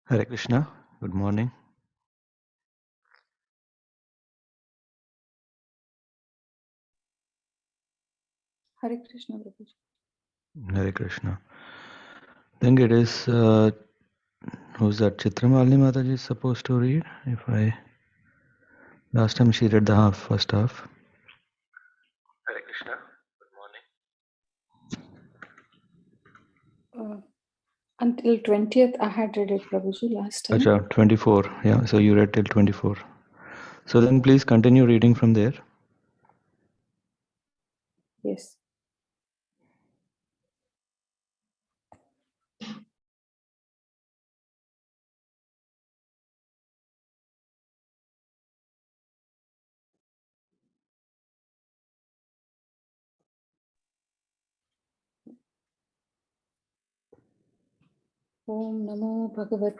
Hare Krishna, good morning. Hare Krishna, Prabhuji. Hare Krishna. I think it is, who's that? Chitramalini Mataji is supposed to read? Last time she read the first half. Hare Krishna, good morning. Until 20th, I had read it, Prabhuji, last time. Acha, 24. Yeah, so you read till 24. So then please continue reading from there. Yes. Om Namo Bhagavate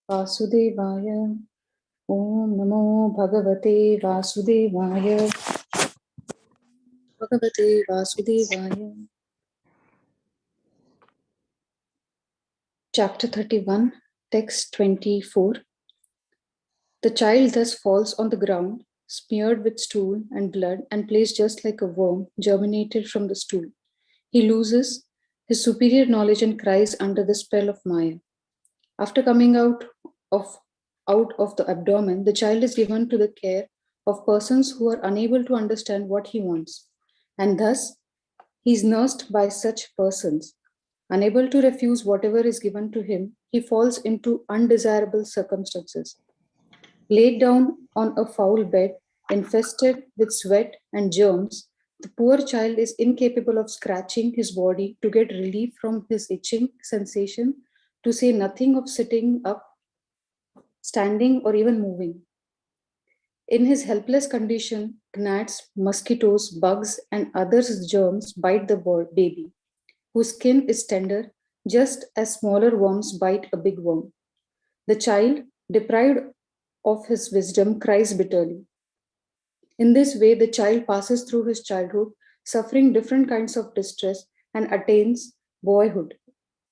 Vasudevaya. Om Namo Bhagavate Vasudevaya. Bhagavate Vasudevaya. Chapter 31, text 24. The child thus falls on the ground, smeared with stool and blood, and placed just like a worm germinated from the stool. He loses his superior knowledge and cries under the spell of Maya. After coming out of the abdomen, the child is given to the care of persons who are unable to understand what he wants, and thus he is nursed by such persons. Unable to refuse whatever is given to him, he falls into undesirable circumstances. Laid down on a foul bed, infested with sweat and germs, the poor child is incapable of scratching his body to get relief from his itching sensation, to say nothing of sitting up, standing, or even moving. In his helpless condition, gnats, mosquitoes, bugs, and other germs bite the baby, whose skin is tender, just as smaller worms bite a big worm. The child, deprived of his wisdom, cries bitterly. In this way, the child passes through his childhood, suffering different kinds of distress, and attains boyhood.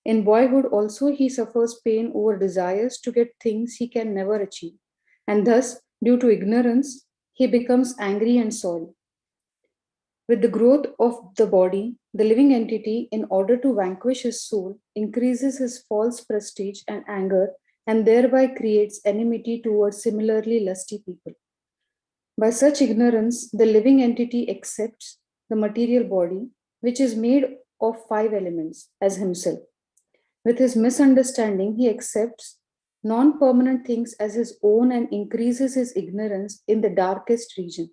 In boyhood, also, he suffers pain over desires to get things he can never achieve, and thus, due to ignorance, he becomes angry and sorry. With the growth of the body, the living entity, in order to vanquish his soul, increases his false prestige and anger, and thereby creates enmity towards similarly lusty people. By such ignorance, the living entity accepts the material body, which is made of 5 elements, as himself. With his misunderstanding, he accepts non permanent things as his own and increases his ignorance in the darkest region.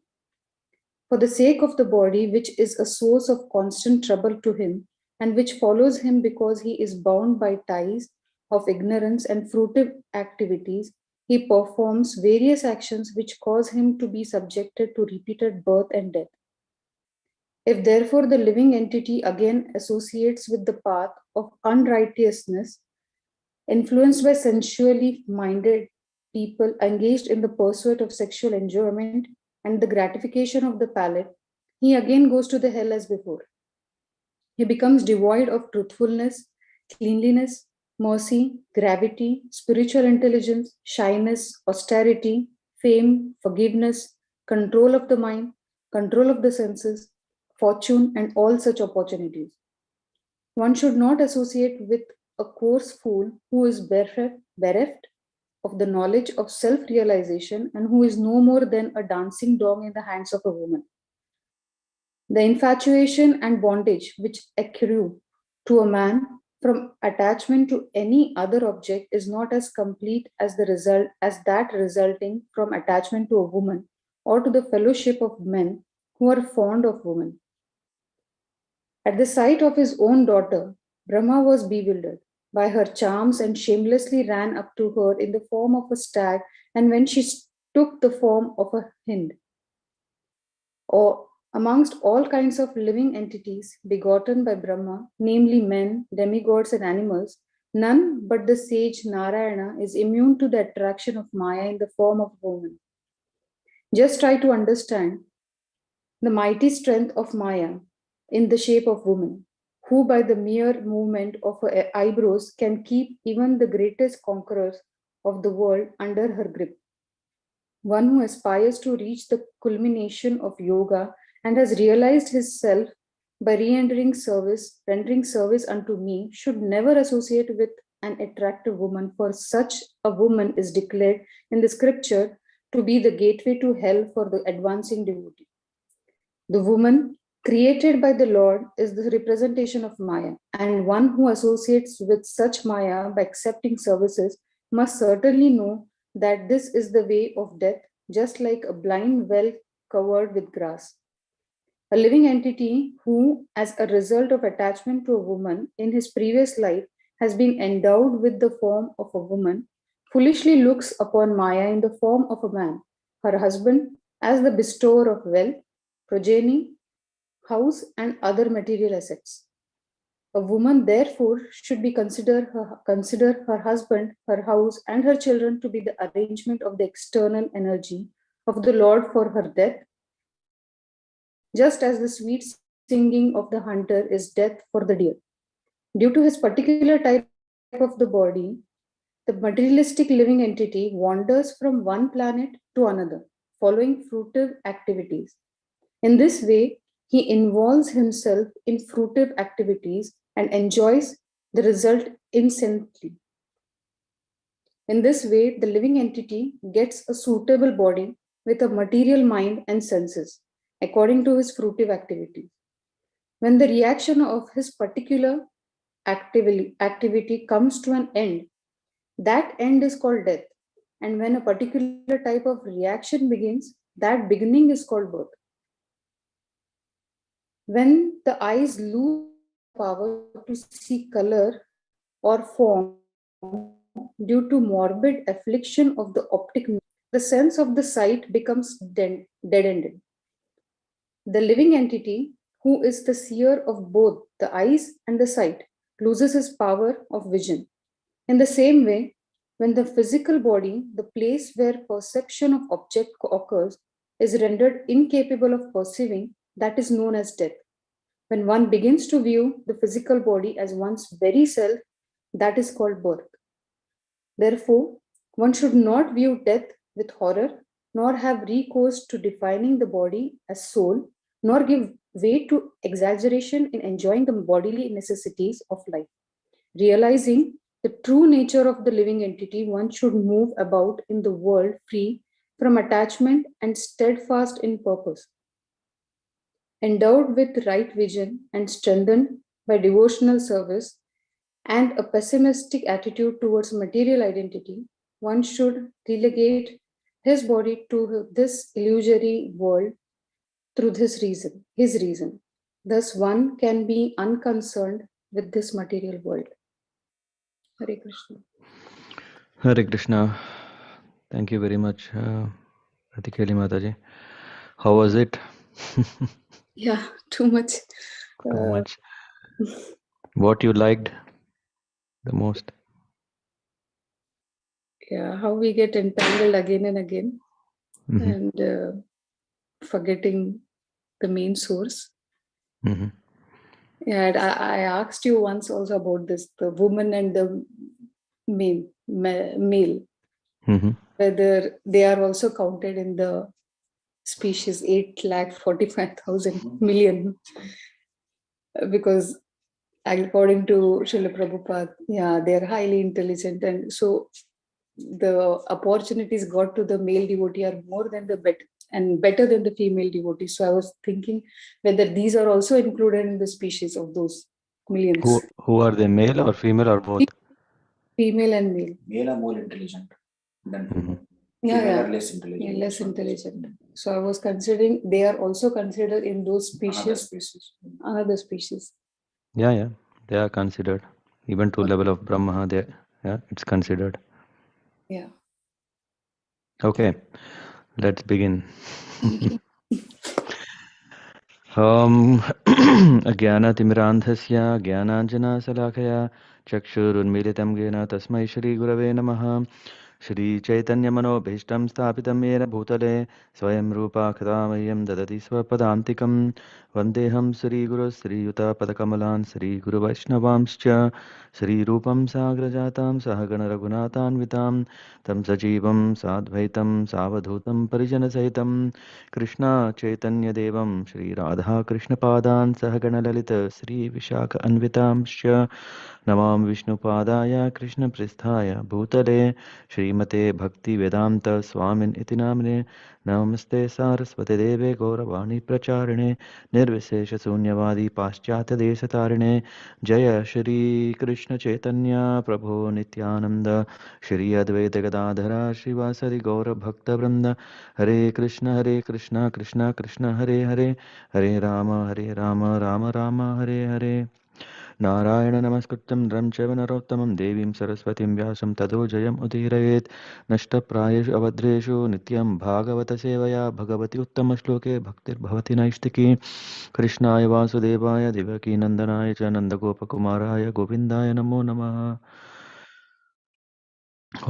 For the sake of the body, which is a source of constant trouble to him, and which follows him because he is bound by ties of ignorance and fruitive activities, he performs various actions which cause him to be subjected to repeated birth and death. If therefore the living entity again associates with the path of unrighteousness, influenced by sensually minded people engaged in the pursuit of sexual enjoyment and the gratification of the palate, he again goes to the hell as before. He becomes devoid of truthfulness, cleanliness, mercy, gravity, spiritual intelligence, shyness, austerity, fame, forgiveness, control of the mind, control of the senses, fortune, and all such opportunities. One should not associate with a coarse fool who is bereft of the knowledge of self realization and who is no more than a dancing dog in the hands of a woman. The infatuation and bondage which accrue to a man from attachment to any other object is not as complete as that resulting from attachment to a woman or to the fellowship of men who are fond of women. At the sight of his own daughter, Brahma was bewildered by her charms and shamelessly ran up to her in the form of a stag, and when she took the form of a hind. Or amongst all kinds of living entities begotten by Brahma, namely men, demigods, and animals, none but the sage Narayana is immune to the attraction of Maya in the form of woman. Just try to understand the mighty strength of Maya in the shape of woman. who by the mere movement of her eyebrows can keep even the greatest conquerors of the world under her grip. One who aspires to reach the culmination of yoga and has realized his self by rendering service unto me, should never associate with an attractive woman, for such a woman is declared in the scripture to be the gateway to hell for the advancing devotee. The woman created by the Lord is the representation of Maya, and one who associates with such Maya by accepting services must certainly know that this is the way of death, just like a blind well covered with grass. A living entity who, as a result of attachment to a woman in his previous life, has been endowed with the form of a woman, foolishly looks upon Maya in the form of a man, her husband, as the bestower of wealth, progeny, house, and other material assets. A woman, therefore, should be consider her husband, her house, and her children to be the arrangement of the external energy of the Lord for her death, just as the sweet singing of the hunter is death for the deer. Due to his particular type of the body, the materialistic living entity wanders from one planet to another, following fruitive activities. In this way, he involves himself in fruitive activities and enjoys the result incessantly. In this way, the living entity gets a suitable body with a material mind and senses, according to his fruitive activity. When the reaction of his particular activity comes to an end, that end is called death. And when a particular type of reaction begins, that beginning is called birth. When the eyes lose the power to see color or form due to morbid affliction of the optic nerve, the sense of the sight becomes deadened. The living entity, who is the seer of both the eyes and the sight, loses his power of vision. In the same way, when the physical body, the place where perception of object occurs, is rendered incapable of perceiving, that is known as death. When one begins to view the physical body as one's very self, that is called birth. Therefore, one should not view death with horror, nor have recourse to defining the body as soul, nor give way to exaggeration in enjoying the bodily necessities of life. Realizing the true nature of the living entity, one should move about in the world free from attachment and steadfast in purpose. Endowed with right vision and strengthened by devotional service and a pessimistic attitude towards material identity, one should relegate his body to this illusory world through his reason. Thus, one can be unconcerned with this material world. Hare Krishna. Hare Krishna. Thank you very much, Ratikeli Mataji. How was it? Yeah, too much. Too much. What you liked the most? Yeah, how we get entangled again and again Mm-hmm. and forgetting the main source. Mm-hmm. Yeah, and I asked you once also about this, the woman and the male, Mm-hmm. whether they are also counted in the species 8,45,000 million, because according to Srila Prabhupada, yeah, they are highly intelligent, and so the opportunities got to the male devotee are more than the better than the female devotee. So I was thinking whether these are also included in the species of those millions. Who are they, male or female or both? Female and male. Male are more intelligent than female. Yeah, Female yeah. are less intelligent. Yeah, less intelligent. So I was considering they are also considered in those species. Another species. Yeah. They are considered. Even to level of Brahma, it's considered. Yeah. Okay, let's begin. Thank you. अज्ञानतिमिरान्धस्य ज्ञानाञ्जनशलाकया चक्षुरुन्मीलितं येन तस्मै श्रीगुरवे नमः. Shri Chaitanya Manobhishtam Sthapitam Yena Bhutale Swayam Rupa Kadamayam Dadati Swapadantikam Vandeham Sri Guru Sri Yuta Padakamalan Sri Guru Vaishnavamscha Sri Rupam Sagrajatam Sahagana Raghunathan Vitam Tam Sajivam Sadvaitam Savadhutam Parijana Sahitam Krishna Chaitanya Devam Shri Radha Krishna Padan Sahagana Lalita Sri Vishaka Anvitamscha Namami विष्णुपादाय कृष्णपृष्ठाय भूतले श्रीमते भक्तिवेदान्त स्वामिन् इति नाम्ने नमस्ते सारस्वते देवे गौरवाणी प्रचारिणे निर्विशेषशून्यवादी पाश्चात्यदेशतारिणे जय श्रीकृष्णचैतन्य प्रभो नित्यानन्द श्री अद्वैत गदाधर श्रीवासरि गौरभक्तवृन्द हरे कृष्ण कृष्ण कृष्ण हरे हरे हरे राम राम राम हरे हरे नारायण नमस्कृत्यं नरं चैव नरोत्तमं देवीं सरस्वतीं व्यासं ततो जयम् उदीरयेत् नष्टप्रायेषु अभद्रेषु नित्यं भागवतसेवया भगवति उत्तमश्लोके भक्तिर्भवति नैष्टिकी कृष्णाय वासुदेवाय देवकीनन्दनाय च नन्दगोपकुमाराय गोविन्दाय नमो नमः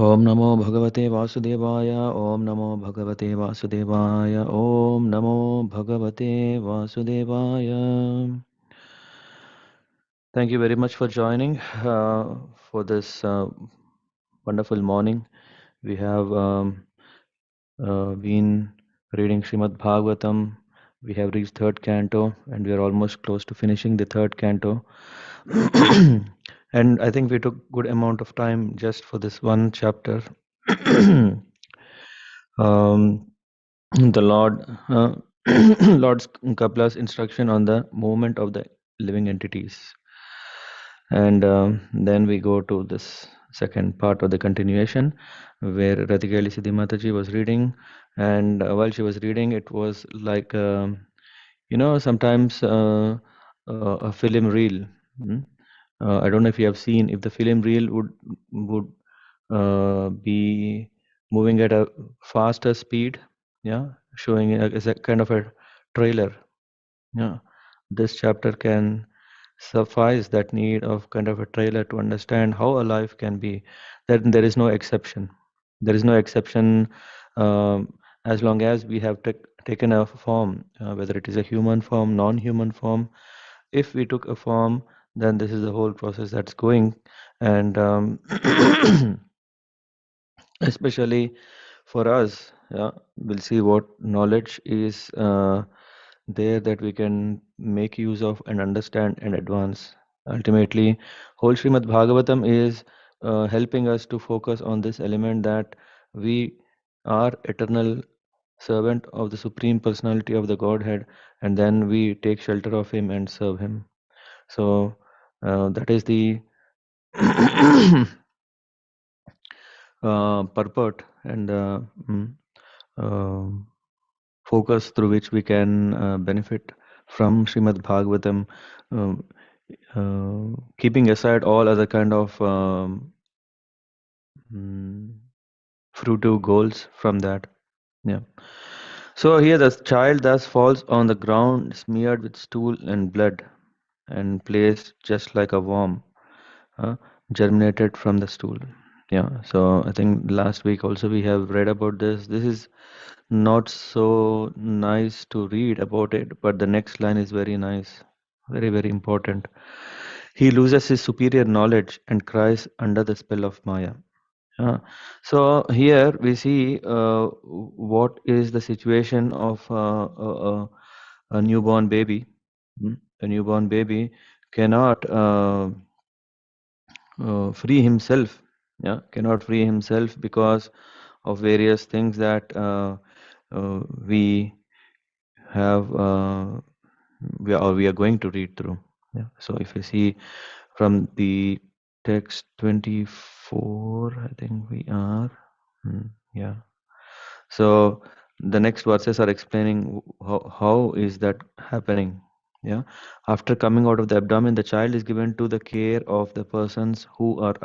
ॐ नमो भगवते वासुदेवाय ॐ नमो भगवते वासुदेवाय ॐ नमो भगवते वासुदेवाय Thank you very much for joining for this wonderful morning. We have been reading Śrīmad-Bhāgavatam. We have reached third canto, and we are almost close to finishing the third canto. And I think we took good amount of time just for this one chapter. The Lord, Lord Kapla's instruction on the movement of the living entities. And then we go to this second part of the continuation where Radhikali Siddhi Mataji was reading, and while she was reading, it was like sometimes a film reel. I don't know if you have seen, if the film reel would be moving at a faster speed, yeah, showing as a kind of a trailer. Yeah, this chapter can suffice that need of kind of a trailer to understand how a life can be. That there is no exception. There is no exception as long as we have taken a form, whether it is a human form, non-human form. If we took a form, then this is the whole process that's going, and especially for us, yeah, we'll see what knowledge is there that we can make use of and understand and advance. Ultimately, whole Srimad Bhagavatam is helping us to focus on this element that we are eternal servant of the Supreme Personality of the Godhead, and then we take shelter of Him and serve Him. So that is the purport and focus through which we can benefit from Srimad Bhagavatam, um, keeping aside all other kind of fruitive goals from that. Yeah. So here the child thus falls on the ground, smeared with stool and blood, and placed just like a worm, germinated from the stool. Yeah. So I think last week also we have read about this. This is not so nice to read about it, but the next line is very nice, very, very important. He loses his superior knowledge and cries under the spell of Maya. So here we see what is the situation of a newborn baby. A newborn baby cannot free himself. Yeah, cannot free himself because of various things that we have we are going to read through. Yeah. So if you see from the text 24, I think we are. Yeah. So the next verses are explaining how is that happening. Yeah. After coming out of the abdomen, the child is given to the care of the persons who are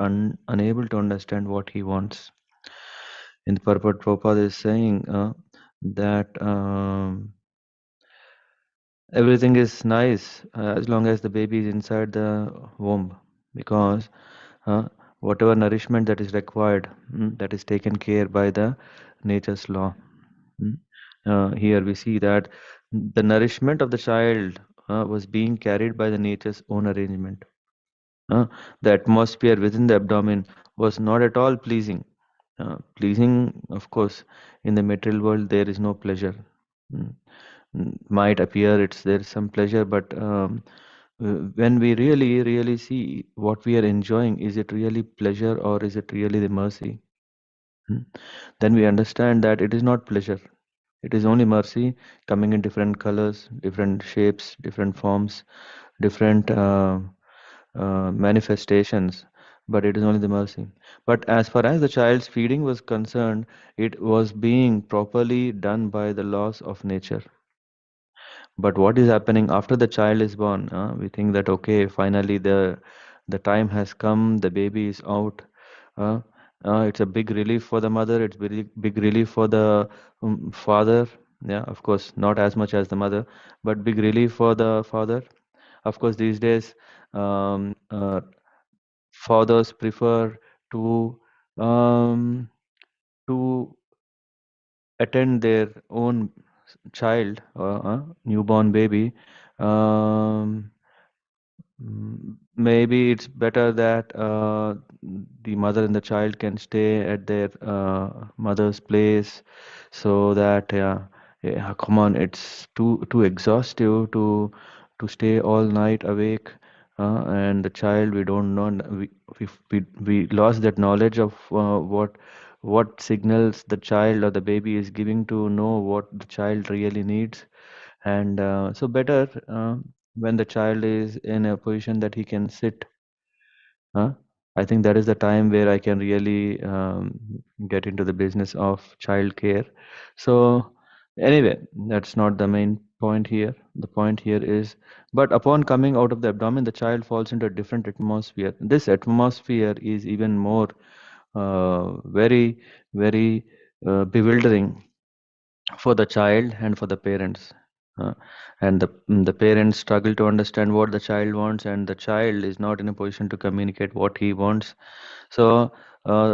unable to understand what he wants. In the purport, Prabhupada is saying that everything is nice as long as the baby is inside the womb, because whatever nourishment that is required, that is taken care by the nature's law. Here we see that the nourishment of the child was being carried by the nature's own arrangement. The atmosphere within the abdomen was not at all pleasing. Pleasing, of course, in the material world there is no pleasure. Mm, Might appear there is some pleasure, but when we really see what we are enjoying, is it really pleasure or is it really the mercy? Mm. Then we understand that it is not pleasure. It is only mercy coming in different colors, different shapes, different forms, different manifestations, but it is only the mercy. But as far as the child's feeding was concerned, it was being properly done by the laws of nature. But what is happening after the child is born? We think that okay, finally the time has come, the baby is out. Uh, it's a big relief for the mother. It's big relief for the father. Yeah, of course, not as much as the mother, but big relief for the father. Of course, these days, fathers prefer to um, to attend their own child, newborn baby. Um, Maybe it's better that the mother and the child can stay at their mother's place, so that yeah, come on, it's too exhaustive to stay all night awake, and the child, we don't know, we lost that knowledge of what signals the child or the baby is giving to know what the child really needs. And so better when the child is in a position that he can sit. I think that is the time where I can really get into the business of child care. So anyway, that's not the main point here. The point here is, but upon coming out of the abdomen, the child falls into a different atmosphere. This atmosphere is even more very, very bewildering for the child and for the parents. Uh, and the parents struggle to understand what the child wants, and the child is not in a position to communicate what he wants. So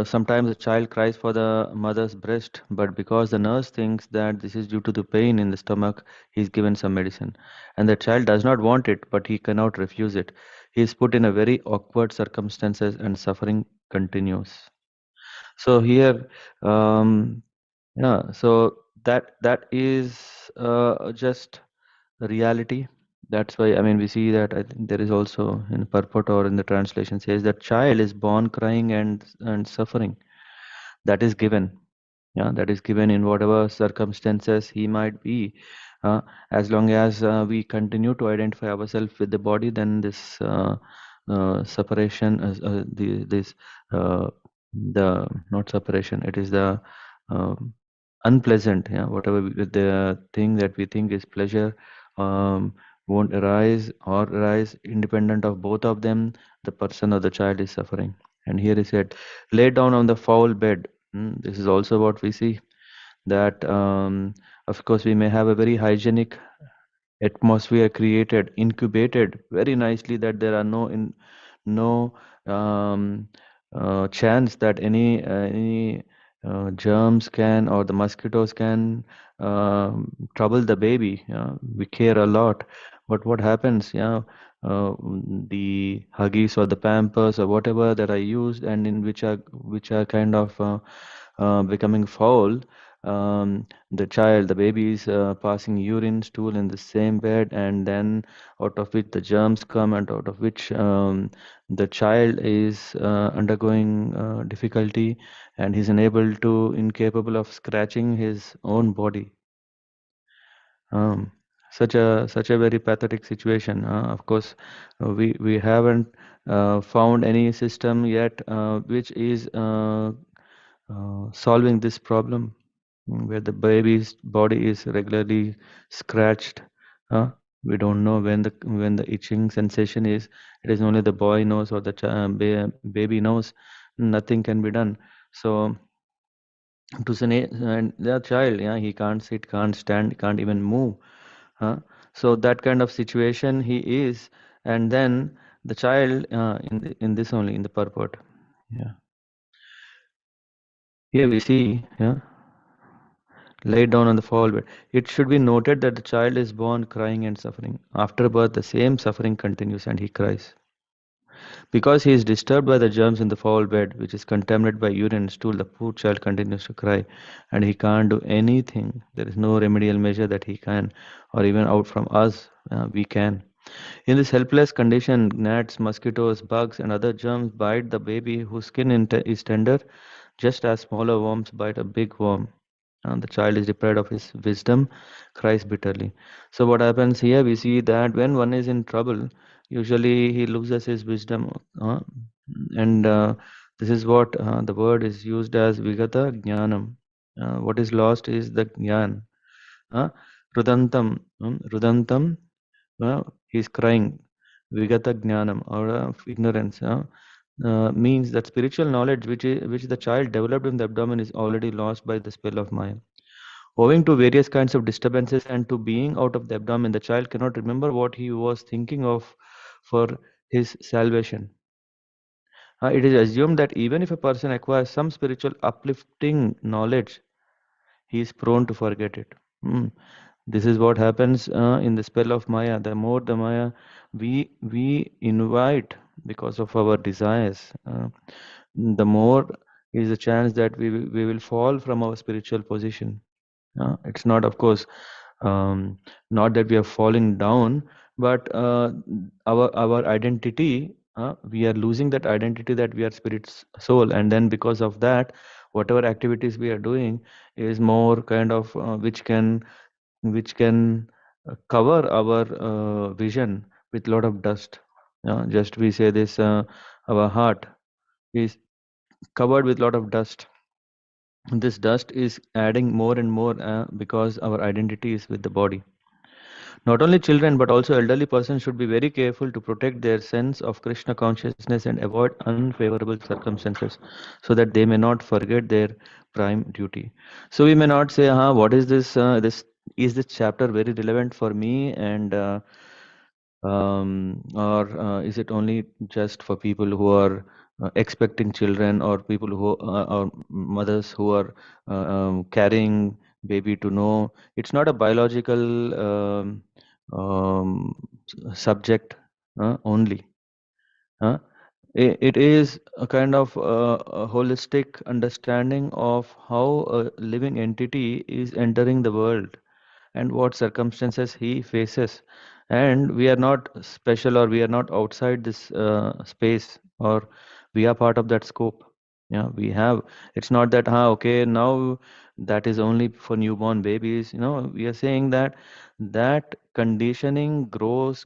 sometimes the child cries for the mother's breast, but because the nurse thinks that this is due to the pain in the stomach, he's given some medicine. And the child does not want it, but he cannot refuse it. He is put in a very awkward circumstances, and suffering continues. So here, um, yeah, so that is just the reality. That's why, I mean, we see that I think there is also in purport or in the translation says that child is born crying and suffering. That is given. Yeah, that is given in whatever circumstances he might be. Uh, as long as we continue to identify ourselves with the body, then this separation, this the not separation. It is the um, unpleasant. Yeah, whatever the thing that we think is pleasure um, won't arise or arise independent of both of them. The person or the child is suffering. And here is said, lay down on the foul bed. This is also what we see, that of course we may have a very hygienic atmosphere created, incubated very nicely, that there are no um, chance that any germs can, or the mosquitoes can trouble the baby. We care a lot, but what happens? Uh, the Huggies or the Pampers or whatever that are used, and in which are kind of becoming foul. The child, the baby is passing urine, stool in the same bed, and then out of which the germs come, and out of which the child is undergoing difficulty, and he's incapable of scratching his own body. Um, such a very pathetic situation. Of course, we haven't found any system yet which is solving this problem, where the baby's body is regularly scratched. Uh, we don't know when the itching sensation is. It is only the boy knows, or the baby knows. Nothing can be done. So and the child, yeah, he can't sit, can't stand, can't even move. So that kind of situation he is, and then the child in this only in the purport. Yeah. Here we see, laid down on the fall bed. It should be noted that the child is born crying and suffering. After birth, the same suffering continues and he cries. Because he is disturbed by the germs in the foul bed, which is contaminated by urine and stool, the poor child continues to cry and he can't do anything. There is no remedial measure that he can, or even out from us, we can. In this helpless condition, gnats, mosquitoes, bugs, and other germs bite the baby whose skin is tender, just as smaller worms bite a big worm. And the child is deprived of his wisdom, cries bitterly. So, what happens here? We see that when one is in trouble, usually he loses his wisdom. And this is what the word is used as vigata jnanam. What is lost is the jnana. Rudantam, rudantam, he's crying. Vigata jnanam, or ignorance. Means that spiritual knowledge which the child developed in the abdomen is already lost by the spell of Maya. Owing to various kinds of disturbances and to being out of the abdomen, the child cannot remember what he was thinking of for his salvation. It is assumed that even if a person acquires some spiritual uplifting knowledge, he is prone to forget it. Mm. This is what happens in the spell of Maya. The more the Maya we invite because of our desires, the more is the chance that we will fall from our spiritual position. It's not, of course, not that we are falling down, but our identity, we are losing that identity that we are spirit's soul, and then because of that, whatever activities we are doing is more kind of which can cover our vision with lot of dust. Just we say this, our heart is covered with lot of dust. This dust is adding more and more because our identity is with the body. Not only children but also elderly persons should be very careful to protect their sense of Krishna consciousness and avoid unfavorable circumstances so that they may not forget their prime duty. So we may not say, what is this? This is this chapter very relevant for me, and or is it only just for people who are expecting children, or people who or mothers who are carrying baby to know? It's not a biological subject only. uh, it is a kind of a holistic understanding of how a living entity is entering the world and what circumstances he faces. And we are not special, or we are not outside this space, or we are part of that scope. Yeah, we have. It's not that, okay, now that is only for newborn babies. We are saying that that conditioning grows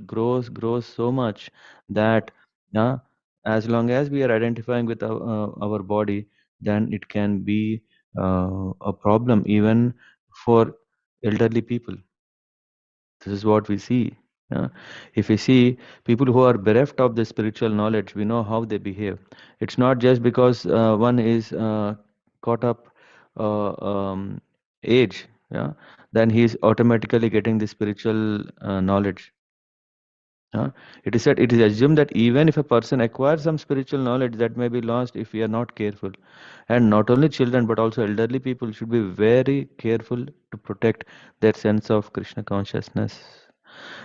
so much that, yeah, as long as we are identifying with our body, then it can be a problem even for elderly people. This is what we see. Yeah. If we see people who are bereft of the spiritual knowledge, we know how they behave. It's not just because one is caught up age, yeah, then he is automatically getting the spiritual knowledge. It is said, it is assumed that even if a person acquires some spiritual knowledge, that may be lost if we are not careful. And not only children, but also elderly people should be very careful to protect their sense of Krishna consciousness.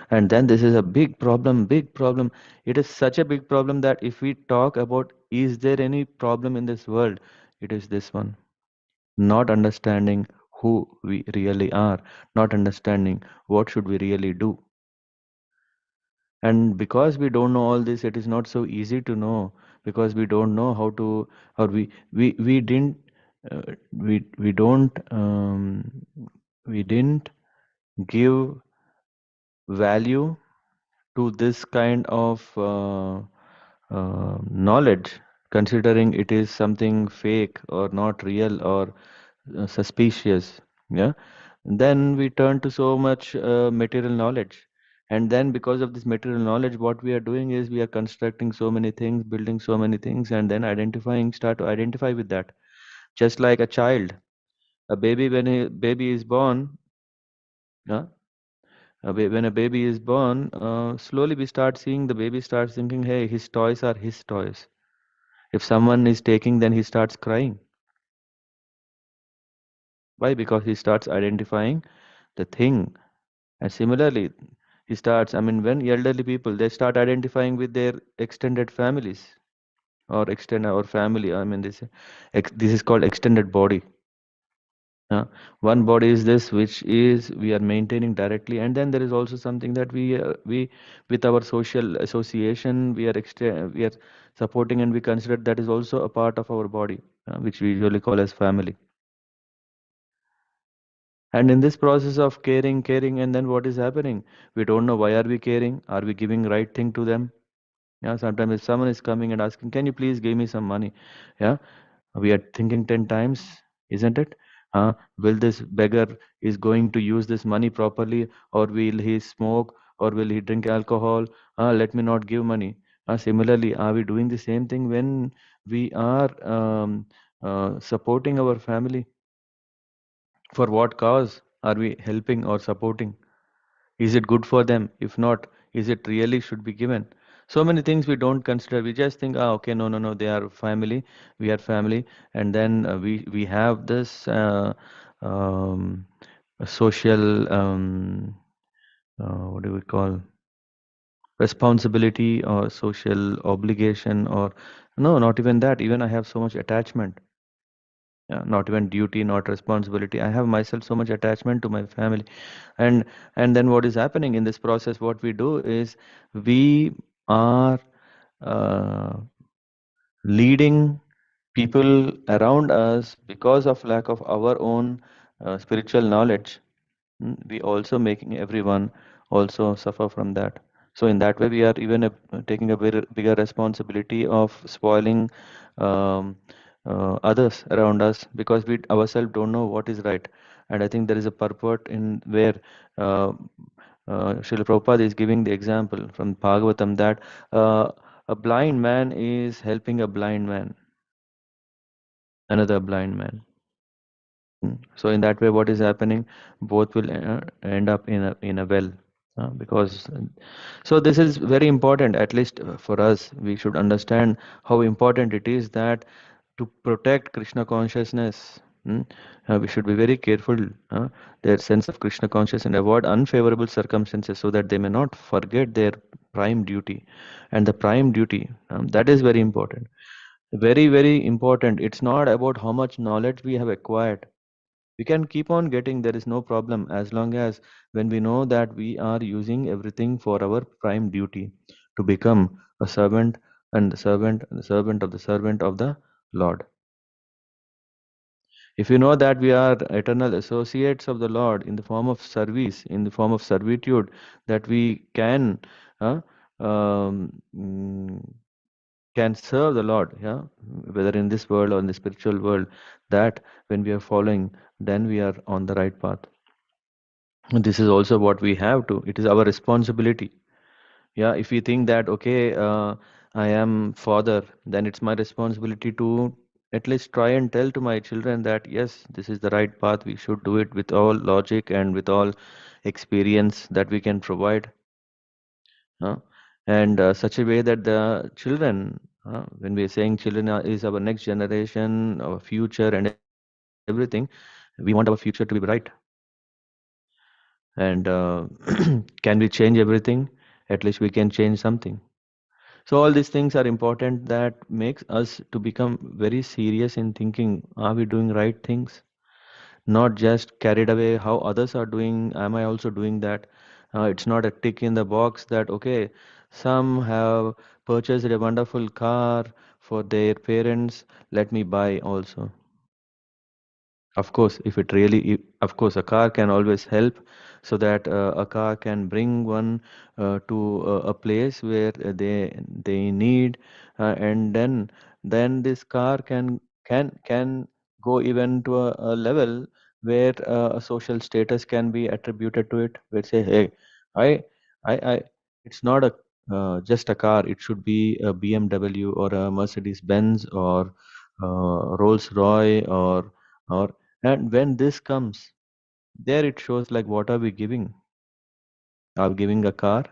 And then this is a big problem. It is such a big problem that if we talk about, is there any problem in this world, it is this one. Not understanding who we really are, not understanding what should we really do. And because we don't know all this, it is not so easy to know, because we don't know how to, or we didn't we don't we didn't give value to this kind of knowledge, considering it is something fake or not real or suspicious. Yeah, then we turn to so much material knowledge. And then because of this material knowledge, what we are doing is we are constructing so many things, building so many things, and then start to identify with that. Just like a child, a baby, when a baby is born, uh, when a baby is born, slowly we start seeing the baby starts thinking, hey, his toys are his toys. If someone is taking, then he starts crying. Why? Because he starts identifying the thing. And similarly, he starts, I mean, when elderly people, they start identifying with their extended families or extend our family. I mean, this is called extended body. One body is this, which is we are maintaining directly, and then there is also something that we with our social association we are supporting, and we consider that is also a part of our body, which we usually call as family. And in this process of caring, and then what is happening? We don't know why are we caring? Are we giving right thing to them? Yeah, sometimes if someone is coming and asking, can you please give me some money? Yeah, we are thinking 10 times, isn't it? Will this beggar is going to use this money properly, or will he smoke, or will he drink alcohol? Let me not give money. Similarly, are we doing the same thing when we are supporting our family? For what cause are we helping or supporting? Is it good for them? If not, is it really should be given? So many things we don't consider. We just think, okay, no, no, no, they are family, we are family, and then we have this um, social what do we call responsibility or social obligation, or no, not even that. Even I have so much attachment. Not even duty, not responsibility. I have myself so much attachment to my family, and then what is happening in this process? What we do is we are uh, leading people around us because of lack of our own spiritual knowledge. We also making everyone also suffer from that. So in that way, we are even taking a very bigger responsibility of spoiling um, others around us, because we ourselves don't know what is right. And I think there is a purport in where uh, Srila Prabhupada is giving the example from Bhagavatam that a blind man is helping a blind man, another blind man. So in that way, what is happening? Both will end up in a well, because so this is very important. At least for us, we should understand how important it is that to protect Krishna consciousness. We should be very careful their sense of Krishna consciousness and avoid unfavorable circumstances so that they may not forget their prime duty. And the prime duty, that is very important. Very, very important. It's not about how much knowledge we have acquired. We can keep on getting, there is no problem, as long as when we know that we are using everything for our prime duty to become a servant, and the servant of the servant of the Lord. If you know that we are eternal associates of the Lord in the form of service, in the form of servitude, that we uh, um, mm, can serve the Lord, yeah, whether in this world or in the spiritual world, that when we are following, then we are on the right path. And this is also what we have to. It is our responsibility. Yeah, if we think that okay, I am father, then it's my responsibility to at least try and tell to my children that yes, this is the right path. We should do it with all logic and with all experience that we can provide, uh, and such a way that the children, when we are saying children is our next generation, our future, and everything, we want our future to be bright. And can we change everything? At least we can change something. So all these things are important, that makes us to become very serious in thinking, are we doing right things? Not just carried away how others are doing, am I also doing that? It's not a tick in the box that okay, some have purchased a wonderful car for their parents, let me buy also. Of course, if it really, of course, a car can always help, so that a car can bring one to a place where they need, and then this car can go even to a level where a social status can be attributed to it. Where say, hey, I, I, it's not a just a car. It should be a BMW or a Mercedes Benz or Rolls Royce or and when this comes, there it shows like what are we giving? Are we giving a car?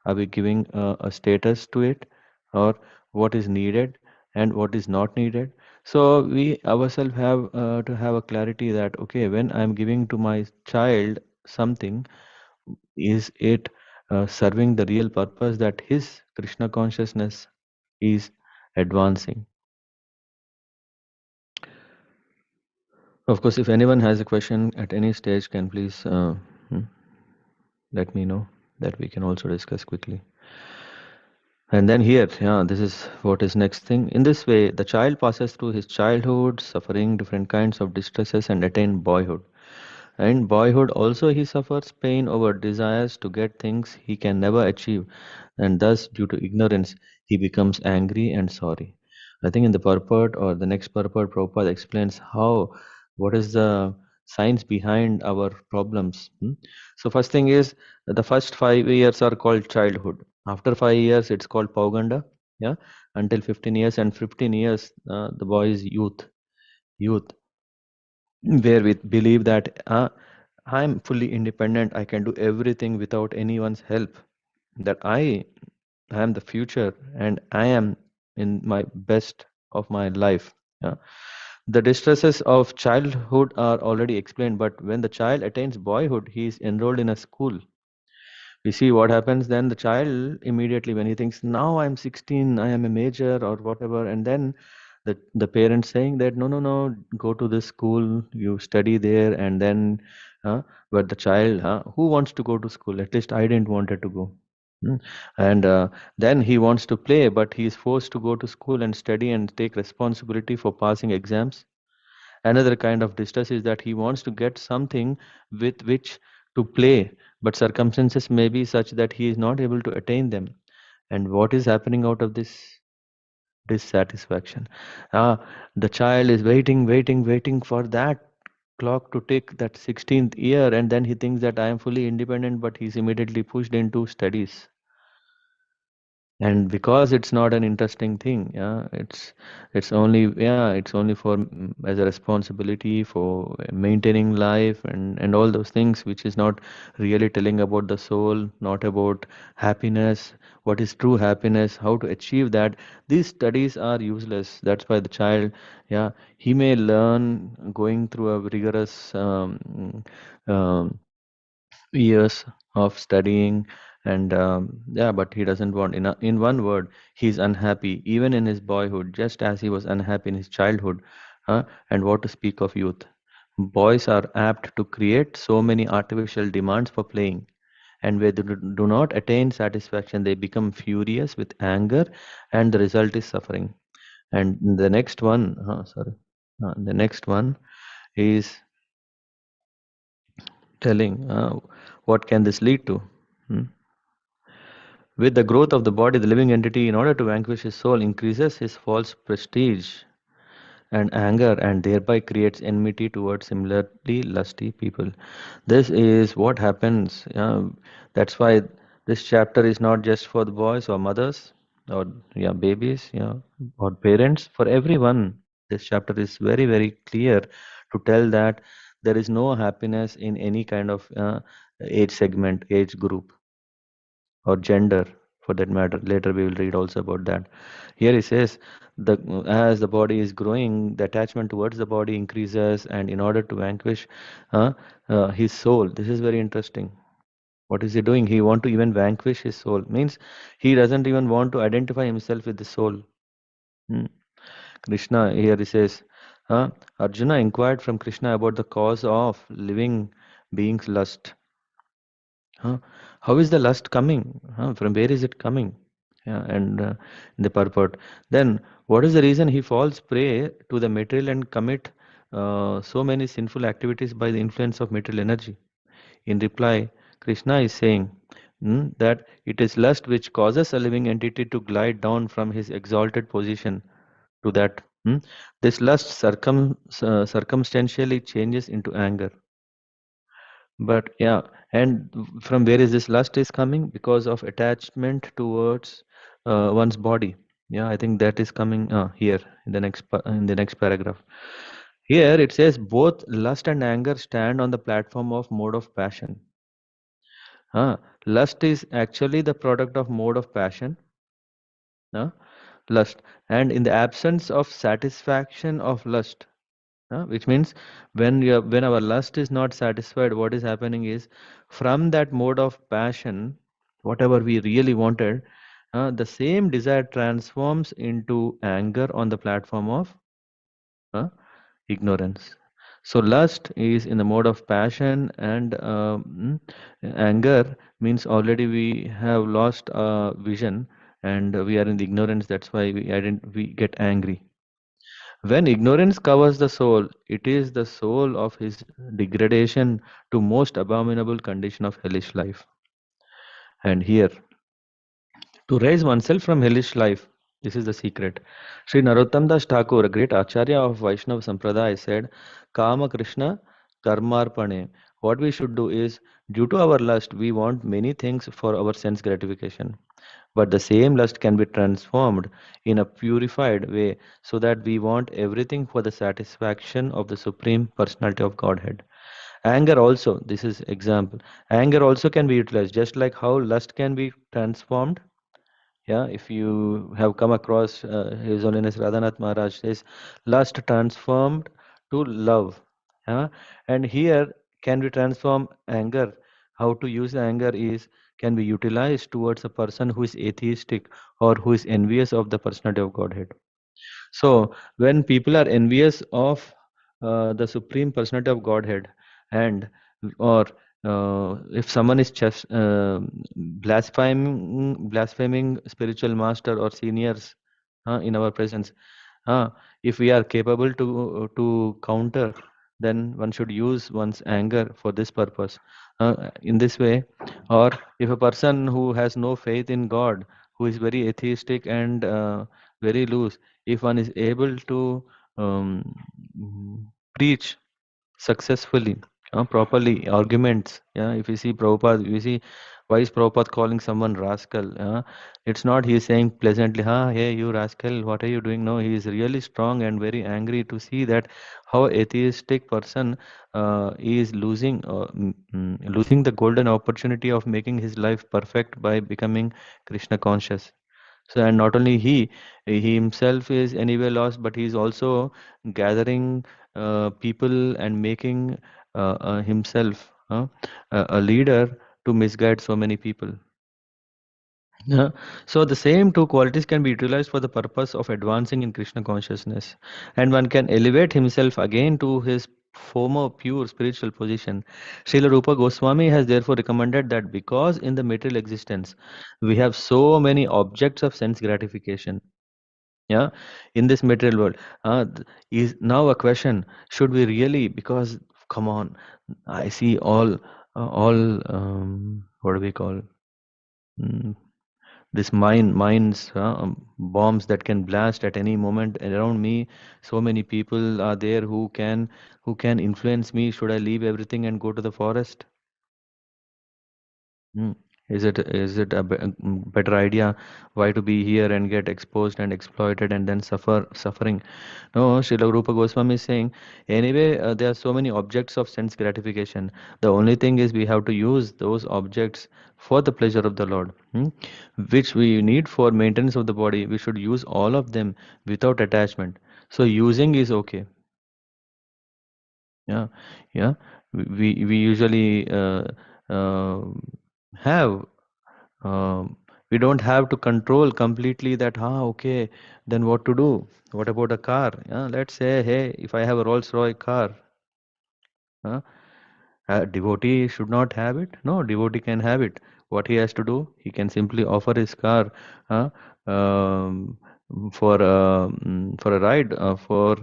Are we giving a status to it? Or what is needed? and what is not needed. So we ourselves have to have a clarity that okay, when I'm giving to my child something, is it serving the real purpose that his Krishna consciousness is advancing? Of course, if anyone has a question at any stage, can please let me know, that we can also discuss quickly. And then here, yeah, this is what is next thing. In this way, the child passes through his childhood, suffering different kinds of distresses and attain boyhood. In boyhood also he suffers pain over desires to get things he can never achieve, and thus due to ignorance he becomes angry and sorry. I think in the purport or the next purport, Prabhupada explains how, what is the science behind our problems. So first thing is, the first 5 years are called childhood. After 5 years it's called Pauganda, yeah, until 15 years, and 15 years the boy is youth, where we believe that I'm fully independent, I can do everything without anyone's help, that I am the future and I am in my best of my life. Yeah. The distresses of childhood are already explained, but when the child attains boyhood, he is enrolled in a school. We see what happens then. The child immediately, when he thinks, now I'm 16, I am a major or whatever, and then the parents saying that no, no, no, go to this school, you study there, and then but the child, who wants to go to school? At least I didn't wanted to go. Hmm. And then he wants to play, but he is forced to go to school and study and take responsibility for passing exams. Another kind of distress is that he wants to get something with which to play, but circumstances may be such that he is not able to attain them. And what is happening out of this dissatisfaction? Ah, the child is waiting for that clock to tick, that 16th year, and then he thinks that I am fully independent, but he's immediately pushed into studies. And because it's not an interesting thing, yeah, it's only, yeah, it's only for as a responsibility for maintaining life and all those things, which is not really telling about the soul, not about happiness, what is true happiness, how to achieve that. These studies are useless. That's why the child, yeah, he may learn going through a rigorous um, years of studying, and yeah, but he doesn't want, in one word, he's unhappy even in his boyhood, just as he was unhappy in his childhood. And what to speak of youth? Boys are apt to create so many artificial demands for playing, and when they do not attain satisfaction, they become furious with anger, and the result is suffering. And the next one, the next one is telling what can this lead to. Hmm? With the growth of the body, the living entity, in order to vanquish his soul, increases his false prestige and anger, and thereby creates enmity towards similarly lusty people. This is what happens. That's why this chapter is not just for the boys or mothers or, yeah, babies, yeah, or parents. For everyone, this chapter is very, very clear to tell that there is no happiness in any kind of age segment, age group, or gender, for that matter. Later we will read also about that. Here he says, the as the body is growing, the attachment towards the body increases, and in order to vanquish his soul, this is very interesting. What is he doing? He want to even vanquish his soul, means he doesn't even want to identify himself with the soul. Hmm. Krishna, here he says, Arjuna inquired from Krishna about the cause of living beings lust. Huh? How is the lust coming? From where is it coming? Yeah, and in the purport. Then, what is the reason he falls prey to the material and commit so many sinful activities by the influence of material energy? In reply, Krishna is saying that it is lust which causes a living entity to glide down from his exalted position to that. This lust circumstantially changes into anger. But yeah, and from where is this lust is coming? Because of attachment towards one's body. Yeah, I think that is coming here in the in the next paragraph. Here it says both lust and anger stand on the platform of mode of passion. Lust is actually the product of mode of passion. Uh, lust. And in the absence of satisfaction of lust, which means when our lust is not satisfied, what is happening is, from that mode of passion, whatever we really wanted, the same desire transforms into anger on the platform of uh, ignorance. So lust is in the mode of passion, and anger means already we have lost vision, and we are in the ignorance. That's why we get angry. When ignorance covers the soul, it is the soul of his degradation to most abominable condition of hellish life. And here, to raise oneself from hellish life, this is the secret. Sri Narottam Das Thakur, a great Acharya of Vaishnava Sampradaya, said, Kama Krishna Karmarpane. What we should do is, due to our lust, we want many things for our sense gratification. But the same lust can be transformed in a purified way so that we want everything for the satisfaction of the Supreme Personality of Godhead. Anger also, this is example. Anger also can be utilized, just like how lust can be transformed. Yeah, if you have come across His Holiness Radhanath Maharaj says, lust transformed to love. Yeah? And here can we transform anger. How to use anger is can be utilized towards a person who is atheistic or who is envious of the personality of Godhead. So when people are envious of the Supreme Personality of Godhead, and or if someone is just blaspheming spiritual master or seniors in our presence, if we are capable to counter, then one should use one's anger for this purpose. In this way, or if a person who has no faith in God, who is very atheistic and very loose, if one is able to um, preach successfully, properly, arguments. Yeah, if you see Prabhupada, you see why is Prabhupada calling someone rascal? It's not he is saying pleasantly, hey, you rascal, what are you doing? No, he is really strong and very angry to see that how atheistic person is losing the golden opportunity of making his life perfect by becoming Krishna conscious. So, and not only he himself is anyway lost, but he is also gathering people and making himself a leader to misguide so many people. Yeah. So the same two qualities can be utilized for the purpose of advancing in Krishna consciousness, and one can elevate himself again to his former pure spiritual position. Srila Rupa Goswami has therefore recommended that because in the material existence we have so many objects of sense gratification, yeah, in this material world, is now a question: should we really? Because come on, I see all what do we call? Mm, this mines bombs that can blast at any moment around me. So many people are there who can influence me. Should I leave everything and go to the forest? Hmm. Is it a better idea? Why to be here and get exposed and exploited and then suffering? No, Srila Rupa Goswami is saying, anyway, there are so many objects of sense gratification. The only thing is we have to use those objects for the pleasure of the Lord, which we need for maintenance of the body. We should use all of them without attachment. So using is okay. Yeah, yeah. We usually uh, have. We don't have to control completely that, okay, then what to do? What about a car? Yeah, let's say, hey, if I have a Rolls Royce car, huh, a devotee should not have it. No, devotee can have it. What he has to do? He can simply offer his car uh, um, for a ride for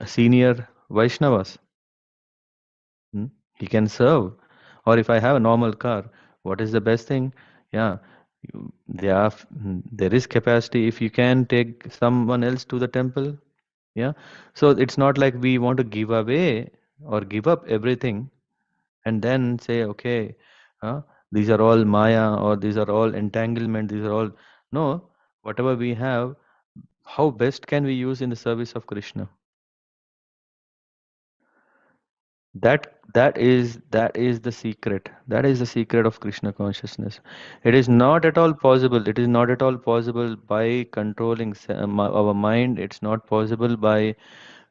senior Vaishnavas. Hmm? He can serve. Or if I have a normal car, what is the best thing? Yeah, there is capacity. If you can take someone else to the temple, yeah. So it's not like we want to give away or give up everything and then say, okay, uh, these are all Maya or these are all entanglement. These are all no. Whatever we have, how best can we use in the service of Krishna? That is the secret. That is the secret of Krishna consciousness. It is not at all possible. It is not at all possible by controlling our mind. It's not possible by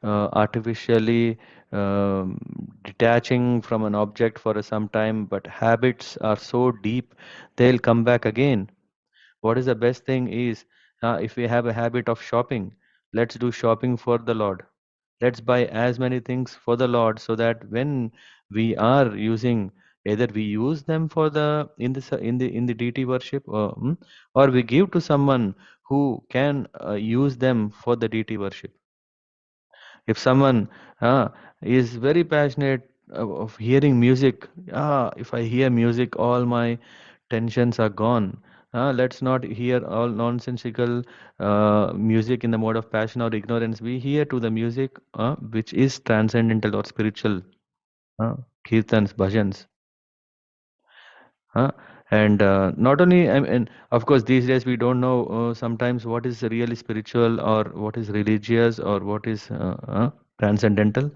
artificially um, detaching from an object for some time. But habits are so deep, they'll come back again. What is the best thing is, if we have a habit of shopping, let's do shopping for the Lord. Let's buy as many things for the Lord, so that when we are using, either we use them for the in the deity worship, or we give to someone who can use them for the deity worship. If someone is very passionate of hearing music, if I hear music, all my tensions are gone. Let's not hear all nonsensical music in the mode of passion or ignorance. We hear to the music which is transcendental or spiritual, uh, kirtans, bhajans. Huh? And not only, I mean, of course, these days we don't know sometimes what is really spiritual or what is religious or what is transcendental.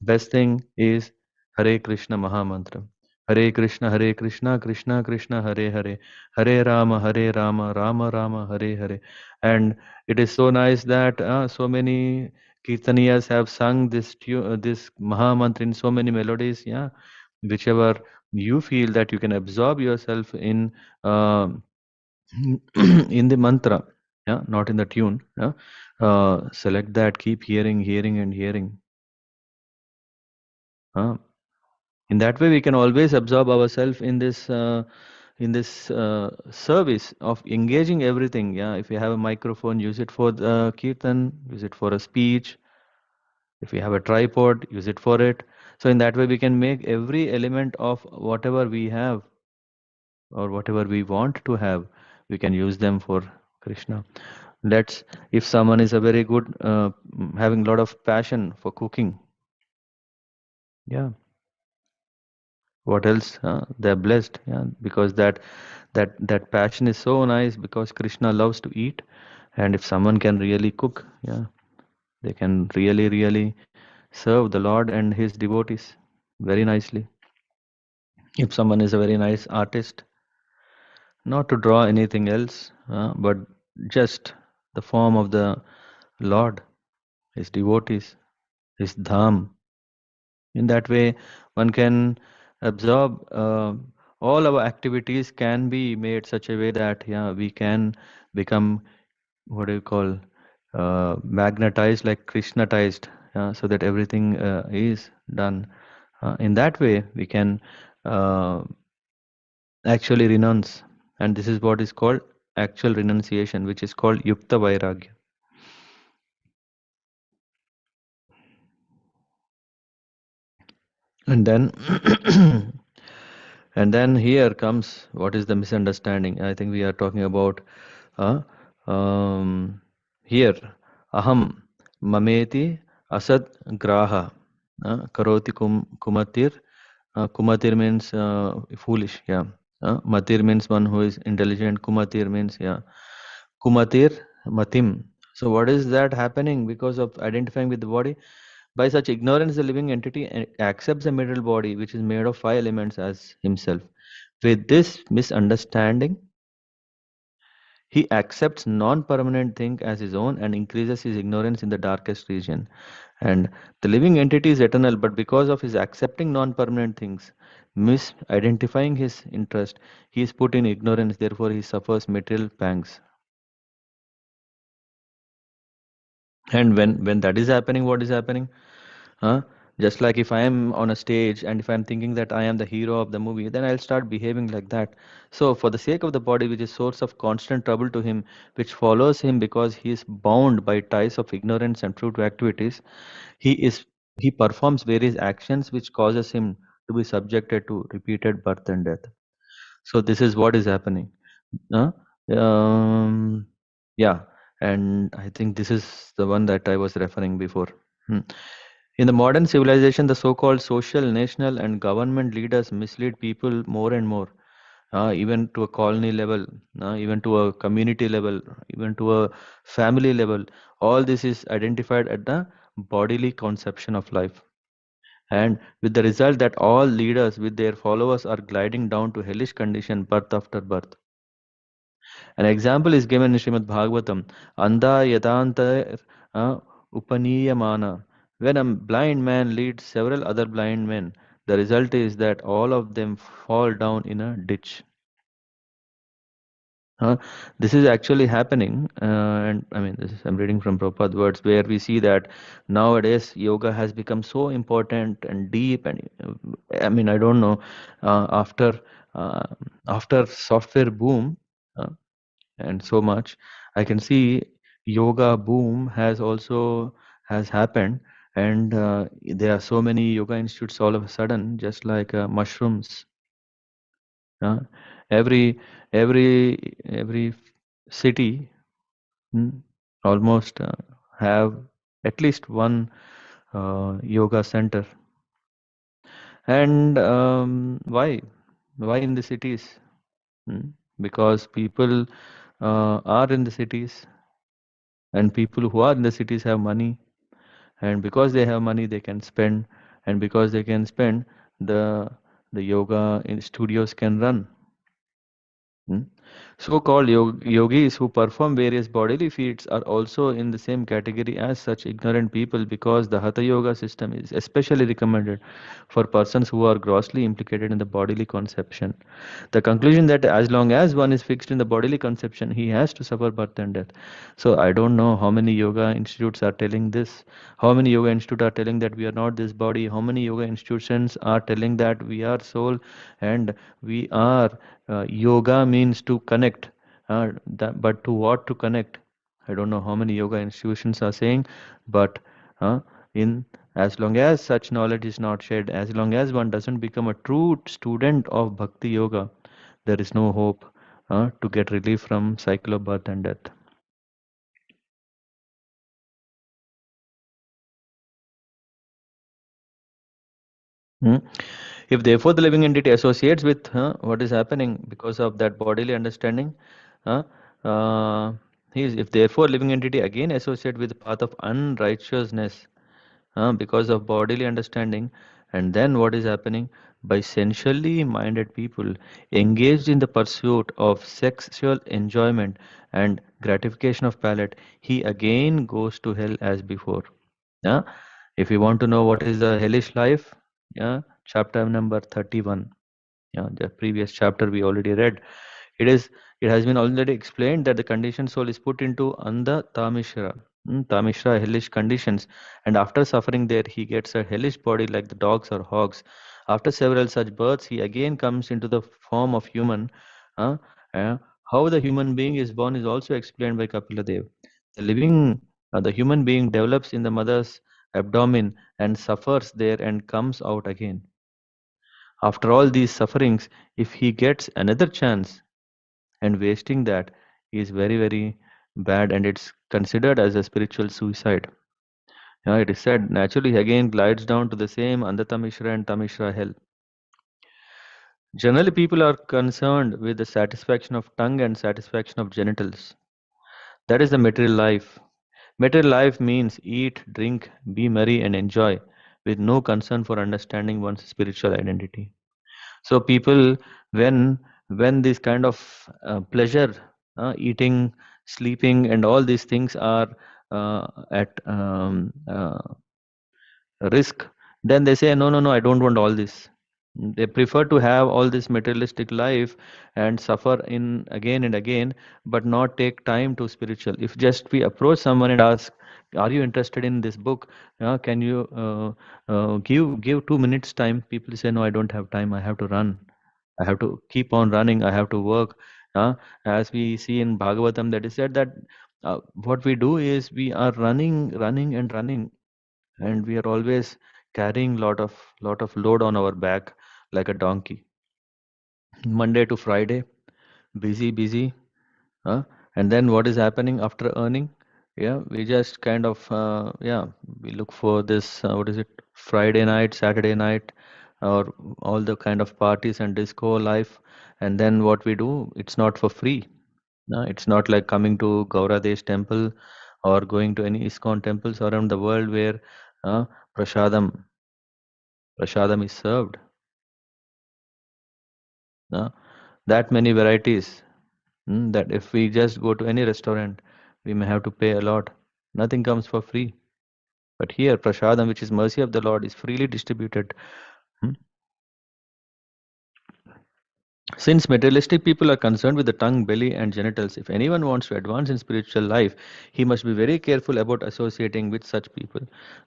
Best thing is Hare Krishna Mahamantra. Hare Krishna, Krishna Krishna, Hare Hare, Hare Rama, Rama Rama, Hare Hare. And it is so nice that so many Kirtaniyas have sung this Mahamantra in so many melodies. Yeah, whichever you feel that you can absorb yourself in um in the mantra, yeah, not in the tune. Yeah, select that, keep hearing, hearing, and hearing. uh, in that way we can always absorb ourselves in this service of engaging everything. Yeah, if you have a microphone, use it for the kirtan, use it for a speech. If you have a tripod, use it for it. So in that way we can make every element of whatever we have or whatever we want to have, we can use them for Krishna. Let's, if someone is a very good having a lot of passion for cooking, yeah, what else, they're blessed, yeah, because that passion is so nice, because Krishna loves to eat. And if someone can really cook, yeah, they can really serve the Lord and his devotees very nicely. If someone is a very nice artist, not to draw anything else, but just the form of the Lord, his devotees, his dham. In that way, one can absorb all our activities can be made such a way that, yeah, we can become, what do you call, magnetized, like Krishnatized, so that everything is done. In that way, we can uh, actually renounce, and this is what is called actual renunciation, which is called yukta vairagya. And then and then here comes what is the misunderstanding. I think we are talking about uh, um, here aham mameti asad graha karoti kumatir. Kumatir means foolish, yeah. Matir means one who is intelligent. Kumatir means, yeah, kumatir matim. So what is that happening? Because of identifying with the body, by such ignorance, the living entity accepts the material body, which is made of five elements, as himself. With this misunderstanding, he accepts non-permanent thing as his own and increases his ignorance in the darkest region. And the living entity is eternal, but because of his accepting non-permanent things, misidentifying his interest, he is put in ignorance. Therefore, he suffers material pangs. And when that is happening, what is happening? Huh? Just like if I am on a stage and if I'm thinking that I am the hero of the movie, then I'll start behaving like that. So, for the sake of the body, which is source of constant trouble to him, which follows him because he is bound by ties of ignorance and fruit activities, he is he performs various actions which causes him to be subjected to repeated birth and death. So this is what is happening. Huh? Um, yeah, and I think this is the one that I was referring before. Hmm. In the modern civilization, the so-called social, national, and government leaders mislead people more and more, even to a colony level, even to a community level, even to a family level. All this is identified at the bodily conception of life. and with the result that all leaders with their followers are gliding down to hellish condition birth after birth. An example is given in Śrīmad-Bhāgavatam. Anda yadanta upaniyamana. When a blind man leads several other blind men, the result is that all of them fall down in a ditch. Uh, this is actually happening, and I mean, I'm reading from Prabhupada words, where we see that nowadays yoga has become so important and deep, and I mean, I don't know, after uh, after software boom, uh, and so much, I can see yoga boom has also has happened, and there are so many yoga institutes all of a sudden, just like mushrooms. Uh, every every city almost have at least one yoga center. And why in the cities? Because people are in the cities, and people who are in the cities have money, and because they have money they can spend, and because they can spend, the the yoga in studios can run. Hmm? So-called yogis who perform various bodily feats are also in the same category as such ignorant people, because the Hatha Yoga system is especially recommended for persons who are grossly implicated in the bodily conception. The conclusion that as long as one is fixed in the bodily conception, he has to suffer birth and death. So I don't know how many yoga institutes are telling this, how many yoga institutes are telling that we are not this body, how many yoga institutions are telling that we are soul and we are yoga means to connect, but to what to connect? I don't know how many yoga institutions are saying, but uh, in as long as such knowledge is not shared, as long as one doesn't become a true student of bhakti yoga, there is no hope to get relief from cycle of birth and death. Hmm? If therefore the living entity associates with what is happening because of that bodily understanding, uh, uh, if therefore living entity again associate with the path of unrighteousness because of bodily understanding, and then what is happening? By sensually minded people engaged in the pursuit of sexual enjoyment and gratification of palate, he again goes to hell as before. Yeah? If you want to know what is the hellish life, yeah, chapter number 31. Yeah, the previous chapter we already read. It is. It has been already explained that the conditioned soul is put into Anda Tamishra, Tamishra hellish conditions, and after suffering there, he gets a hellish body like the dogs or hogs. After several such births, he again comes into the form of human. Uh, uh, how the human being is born is also explained by Kapila Dev. The human being develops in the mother's abdomen and suffers there and comes out again. After all these sufferings, if he gets another chance and wasting that is very, very bad, and it's considered as a spiritual suicide. Yeah, it is said naturally again glides down to the same Andatamishra and Tamishra hell. Generally, people are concerned with the satisfaction of tongue and satisfaction of genitals. That is the material life. Material life means eat, drink, be merry, and enjoy, with no concern for understanding one's spiritual identity. So people, when when this kind of pleasure, eating, sleeping, and all these things are at risk, then they say, no, no, no, I don't want all this. They prefer to have all this materialistic life and suffer in again and again, but not take time to spiritual. If just we approach someone and ask, are you interested in this book? Can you give 2 minutes time? People say, no, I don't have time. I have to run. I have to keep on running. I have to work. As we see in Bhagavatam, that is said that what we do is we are running, running, and running, and we are always carrying lot of load on our back like a donkey. Monday to Friday, busy, busy, huh? And then what is happening after earning? Yeah, we just kind of we look for this what is it? Friday night, Saturday night, or all the kind of parties and disco life. And then what we do? It's not for free. No, it's not like coming to Gauradesh temple or going to any ISKCON temples around the world where prasadam. Prasadam is served. That many varieties. That if we just go to any restaurant, we may have to pay a lot. Nothing comes for free. But here, prasadam, which is mercy of the Lord, is freely distributed. Hmm. Since materialistic people are concerned with the tongue, belly, and genitals, if anyone wants to advance in spiritual life, he must be very careful about associating with such people.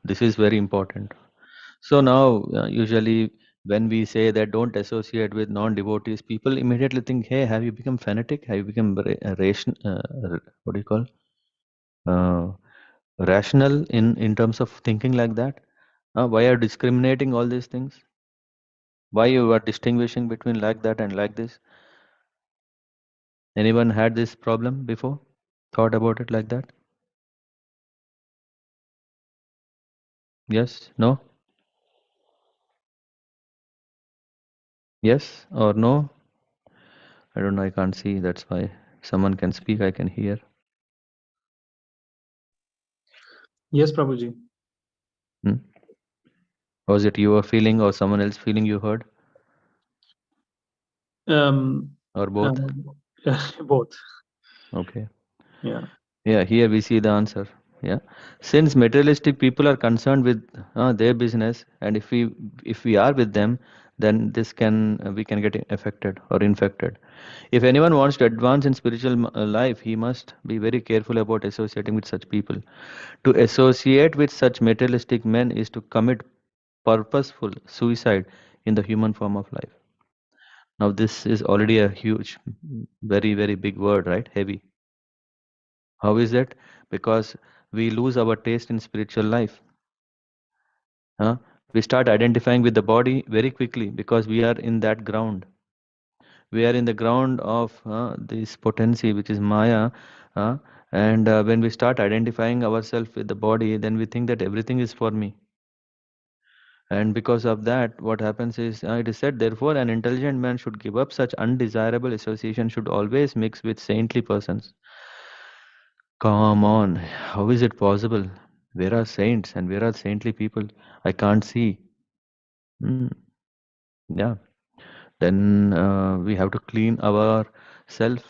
This is very important. So now, usually, when we say that don't associate with non-devotees, people immediately think, "Hey, have you become fanatic? Have you become ration? What do you call? Uh, Rational in terms of thinking like that? Why are discriminating all these things? Why you are distinguishing between like that and like this? Anyone had this problem before? Thought about it like that? Yes? No? Yes or no? I don't know. I can't see. That's why someone can speak. I can hear. Yes, Prabhuji. Hmm? Was it your feeling or someone else feeling you heard? Or both? Both. Okay. Yeah. Yeah, here we see the answer. Yeah. Since materialistic people are concerned with their business, and if we are with them, then this can we can get affected or infected. If anyone wants to advance in spiritual life, he must be very careful about associating with such people. To associate with such materialistic men is to commit purposeful suicide in the human form of life. Now, this is already a huge, very, very big word, right? Heavy. How is it? Because we lose our taste in spiritual life. We start identifying with the body very quickly because we are in that ground. We are in the ground of this potency, which is Maya. Uh, and when we start identifying ourselves with the body, then we think that everything is for me. And because of that, what happens is, it is said, therefore, an intelligent man should give up such undesirable association, should always mix with saintly persons. Come on, how is it possible? Where are saints and where are saintly people? I can't see. Hmm. Yeah. Then we have to clean our self.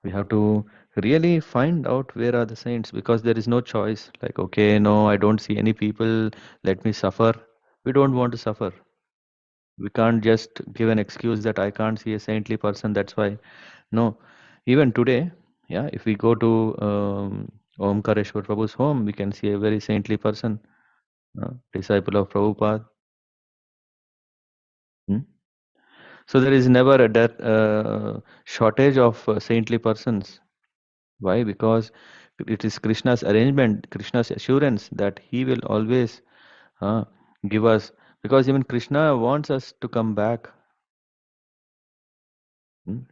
We have to really find out where are the saints because there is no choice. Like, okay, no, I don't see any people. Let me suffer. We don't want to suffer. We can't just give an excuse that I can't see a saintly person. That's why. No. Even today, yeah, if we go to Omkareshwar Prabhu's home, we can see a very saintly person, disciple of Prabhupada. Hmm? So there is never a shortage of saintly persons. Why? Because it is Krishna's arrangement, Krishna's assurance that He will always uh, give us. Because even Krishna wants us to come back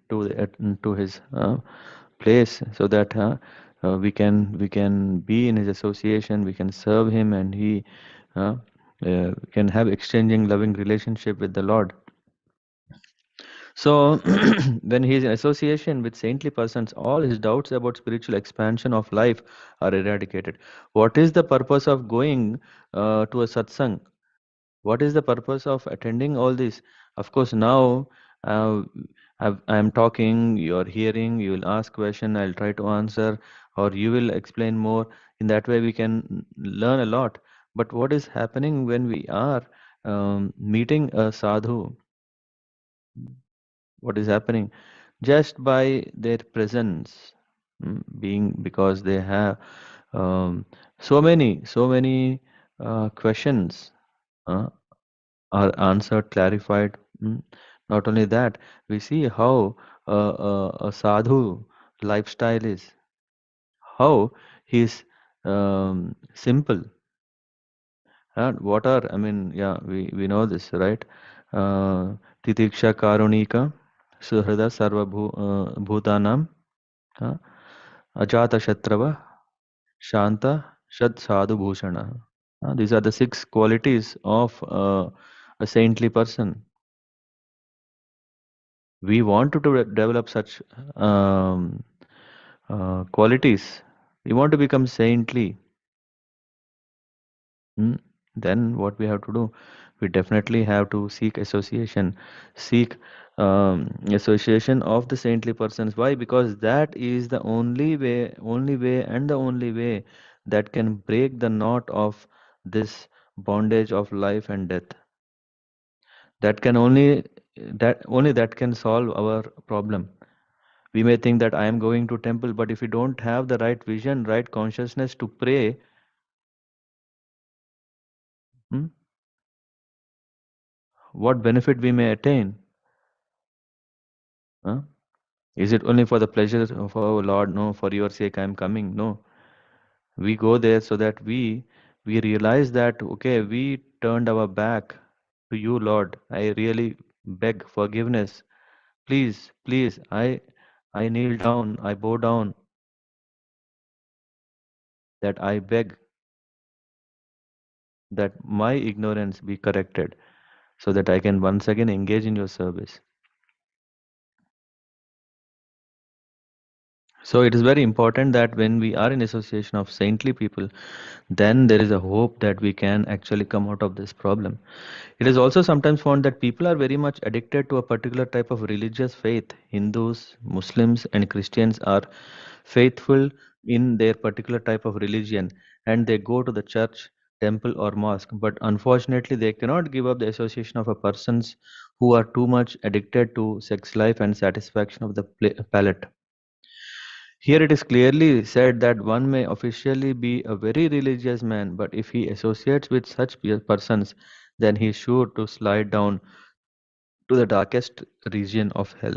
to His place, so that we can be in His association, we can serve Him, and He can have exchanging loving relationship with the Lord. So, when he is in association with saintly persons, all his doubts about spiritual expansion of life are eradicated. What is the purpose of going to a satsang? What is the purpose of attending all this? Of course, now uh, I am talking, you are hearing, you will ask question, I'll try to answer, or you will explain more. In that way, we can learn a lot. But what is happening when we are meeting a sadhu? What is happening? Just by their presence, being because they have so many questions uh, are answered, clarified. Not only that, we see how a sadhu lifestyle is, how he's simple. And what are, I mean, yeah, we know this, right? Titiksha Karunika Suhrada Sarva Bhutanam Ajata Shatrava Shanta Shad Sadhu Bhushana. These are the six qualities of a saintly person. We want to develop such um, qualities. We want to become saintly. Hmm? Then what we have to do? We definitely have to seek association, seek association of the saintly persons. Why? Because that is the only way, and the only way that can break the knot of this bondage of life and death. That can only that can solve our problem. We may think that I am going to temple, but if we don't have the right vision, right consciousness to pray, hmm, what benefit we may attain? Huh? Is it only for the pleasure of our Lord? No, for your sake I am coming. No. We go there so that we realize that okay, we turned our back to you, Lord. I really beg forgiveness. Please, please, I kneel down, I bow down, that I beg that my ignorance be corrected so that I can once again engage in your service. So it is very important that when we are in association of saintly people, then there is a hope that we can actually come out of this problem. It is also sometimes found that people are very much addicted to a particular type of religious faith. Hindus, Muslims, and Christians are faithful in their particular type of religion, and they go to the church, temple, or mosque. But unfortunately, they cannot give up the association of a persons who are too much addicted to sex life and satisfaction of the palate. Here it is clearly said that one may officially be a very religious man, but if he associates with such persons, then he is sure to slide down to the darkest region of hell.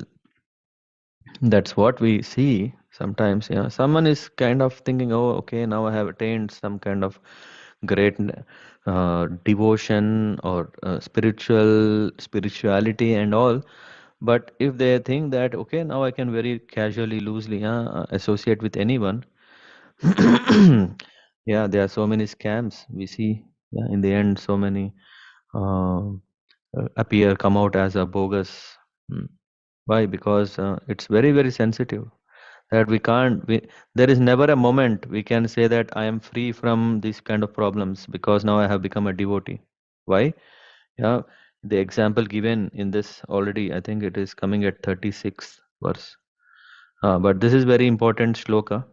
That's what we see sometimes. Yeah, someone is kind of thinking, "Oh, okay, now I have attained some kind of great devotion or spirituality and all." But if they think that, okay, now I can very casually, loosely associate with anyone, yeah, there are so many scams we see. Yeah, in the end, so many uh, come out as a bogus. Mm. Why? Because it's very, very sensitive. That we can't. There is never a moment we can say that I am free from these kind of problems because now I have become a devotee. Why? Yeah, the example given in this already. I think it is coming at 36th verse. But this is very important shloka.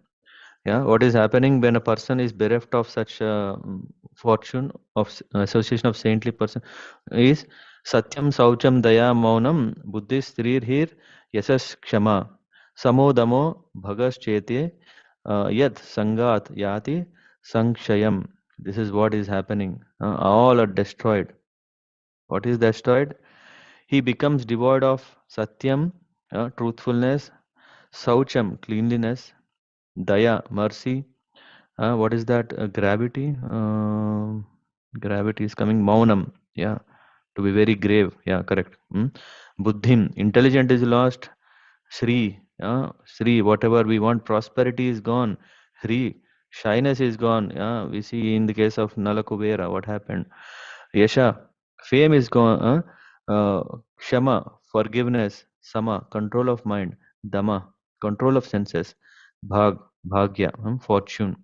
Yeah, what is happening when a person is bereft of such fortune of association of saintly person is satyam saucham daya maunam buddhi strir hir yasas kshama samodamo bhagas chete yad sangat yati sankshayam. This is what is happening. All are destroyed. What is destroyed? He becomes devoid of satyam, truthfulness, saucham, cleanliness, daya, mercy. What is that? Gravity. Gravity is coming. Maunam. Yeah. To be very grave. Yeah, correct. Buddhim. Intelligent is lost. Sri. Sri. Whatever we want. Prosperity is gone. Hri. Shyness is gone. Yeah. We see in the case of Nalakubera what happened. Yasha. Fame is gone. Kshama. Forgiveness. Sama. Control of mind. Dama. Control of senses. Bhag. Bhagya. Fortune.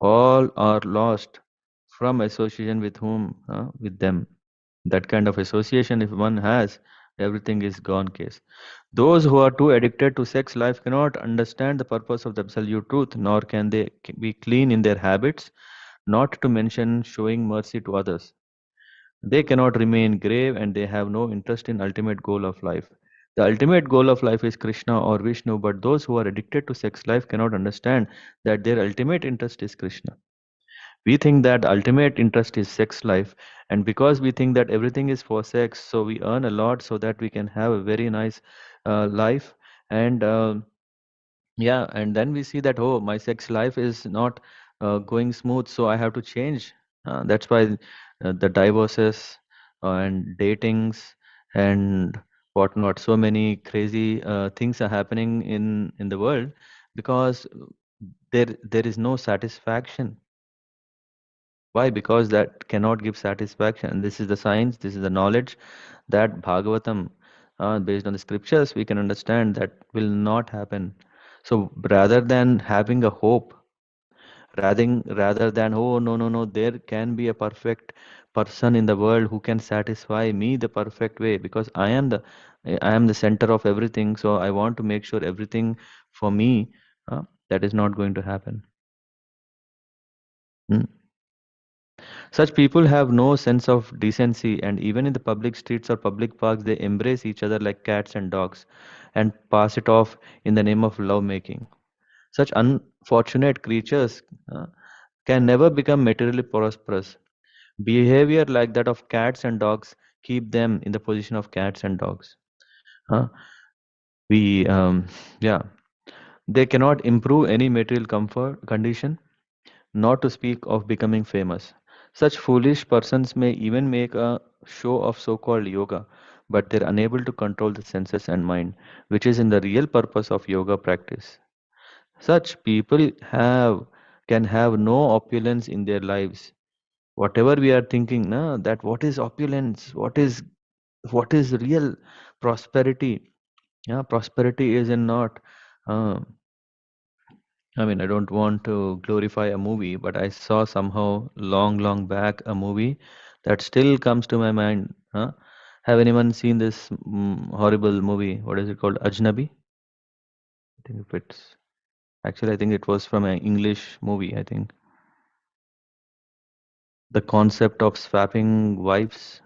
All are lost from association with whom? With them. That kind of association, if one has, everything is gone case. Those who are too addicted to sex life cannot understand the purpose of the absolute truth, nor can they be clean in their habits, not to mention showing mercy to others. They cannot remain grave and they have no interest in ultimate goal of life. The ultimate goal of life is Krishna or Vishnu, but those who are addicted to sex life cannot understand that their ultimate interest is Krishna. We think that ultimate interest is sex life, and because we think that everything is for sex, so we earn a lot so that we can have a very nice life. And yeah, and then we see that, oh, my sex life is not going smooth, so I have to change. That's why the divorces and datings and whatnot, so many crazy things are happening in the world because there is no satisfaction. Why? Because that cannot give satisfaction. This is the science, this is the knowledge that Bhagavatam, based on the scriptures, we can understand that will not happen. So rather than having a hope, rather than, oh, no, there can be a perfect person in the world who can satisfy me the perfect way, because I am the center of everything, so I want to make sure everything for me. That is not going to happen. Hmm. Such people have no sense of decency, and even in the public streets or public parks, they embrace each other like cats and dogs and pass it off in the name of lovemaking. Such unfortunate creatures can never become materially prosperous. Behavior like that of cats and dogs keep them in the position of cats and dogs. Huh? We, yeah, they cannot improve any material comfort condition, not to speak of becoming famous. Such foolish persons may even make a show of so called yoga, but they're unable to control the senses and mind, which is in the real purpose of yoga practice. Such people can have no opulence in their lives. Whatever we are thinking, na, that what is opulence, what is real prosperity? Yeah, prosperity is in not. Uh, I mean, I don't want to glorify a movie, but I saw somehow long back a movie that still comes to my mind. Have anyone seen this horrible movie? What is it called? Ajnabi? I think if it's actually, I think it was from an English movie. I think the concept of swapping wives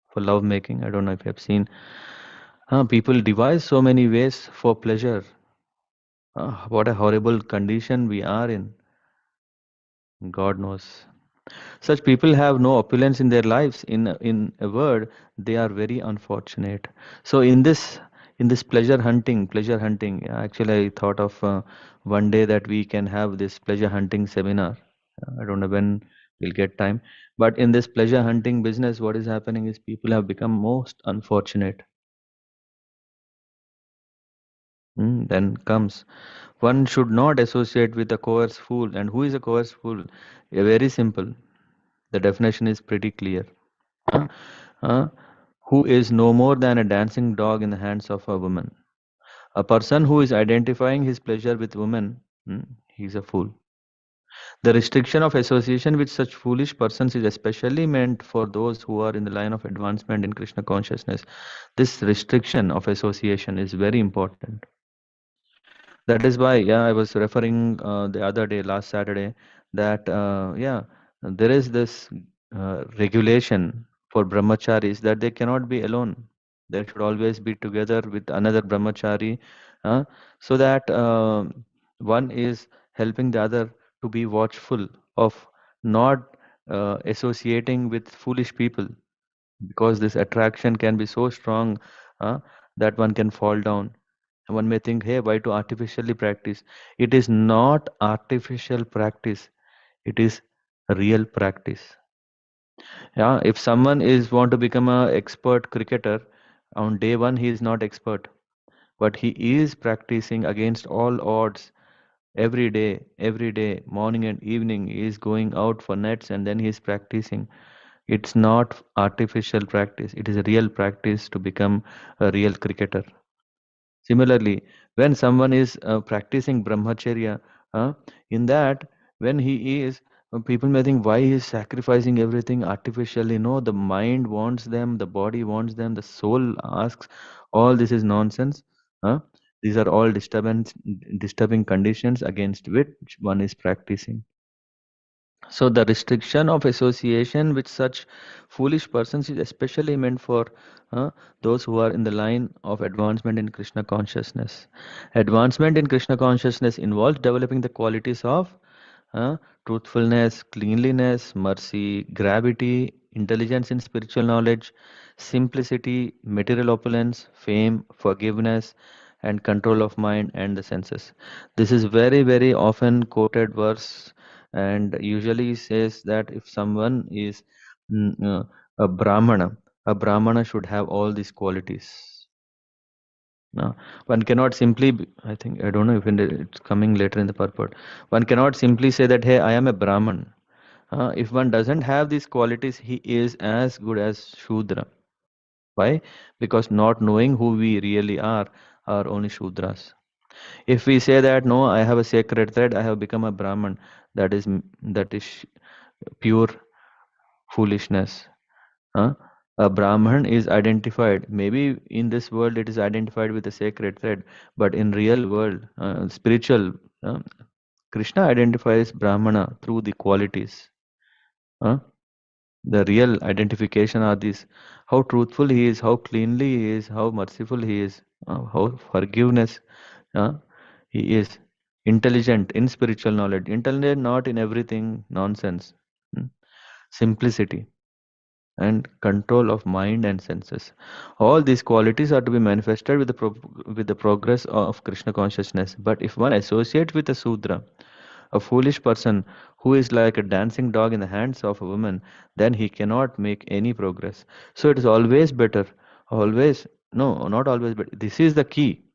for love making. I don't know if you have seen. People devise so many ways for pleasure. What a horrible condition we are in. God knows. Such people have no opulence in their lives. In a word, they are very unfortunate. So in this pleasure hunting. Actually, I thought of one day that we can have this pleasure hunting seminar. I don't know when we'll get time, but in this pleasure hunting business, what is happening is people have become most unfortunate. Then comes, one should not associate with a coerced fool. And who is a coerced fool? Very simple. The definition is pretty clear. Huh? Huh? Who is no more than a dancing dog in the hands of a woman. A person who is identifying his pleasure with women, he's a fool. The restriction of association with such foolish persons is especially meant for those who are in the line of advancement in Krishna consciousness. This restriction of association is very important. That is why, yeah, I was referring the other day, last Saturday, that yeah, there is this regulation for brahmacharis that they cannot be alone. They should always be together with another brahmachari, uh, so that one is helping the other to be watchful of not associating with foolish people, because this attraction can be so strong uh, that one can fall down. One may think, hey, why to artificially practice? It is not artificial practice, it is real practice. Yeah, if someone is want to become a expert cricketer, on day one he is not expert, but he is practicing against all odds every day, morning and evening. He is going out for nets and then he is practicing. It's not artificial practice, it is a real practice to become a real cricketer. Similarly, when someone is practicing brahmacharya, uh, in that, when he is, people may think why he is sacrificing everything artificially. No, the mind wants them, the body wants them, the soul asks. All this is nonsense. Uh, these are all disturbing conditions against which one is practicing. So the restriction of association with such foolish persons is especially meant for those who are in the line of advancement in Krishna consciousness. Advancement in Krishna consciousness involves developing the qualities of uh, truthfulness, cleanliness, mercy, gravity, intelligence in spiritual knowledge, simplicity, material opulence, fame, forgiveness, and control of mind and the senses. This is very often quoted verse, and usually says that if someone is mm, uh, a brahmana, a brahmana should have all these qualities. Now, one cannot simply, I think, I don't know if it's coming later in the purport. One cannot simply say that, hey, I am a Brahman. If one doesn't have these qualities, he is as good as Shudra. Why? Because not knowing who we really are only Shudras. If we say that no, I have a sacred thread, I have become a Brahman, that is pure foolishness. Huh? A Brahman is identified. Maybe in this world it is identified with a sacred thread, but in real world, spiritual, uh, Krishna identifies Brahmana through the qualities. Huh? The real identification are these: how truthful he is, how cleanly he is, how merciful he is, how forgiveness he is, intelligent in spiritual knowledge, intelligent not in everything nonsense, mm, simplicity and control of mind and senses. All these qualities are to be manifested with with the progress of Krishna consciousness. But if one associates with a Sudra, a foolish person who is like a dancing dog in the hands of a woman, then he cannot make any progress. So it is always better, always, no, not always, but this is the key.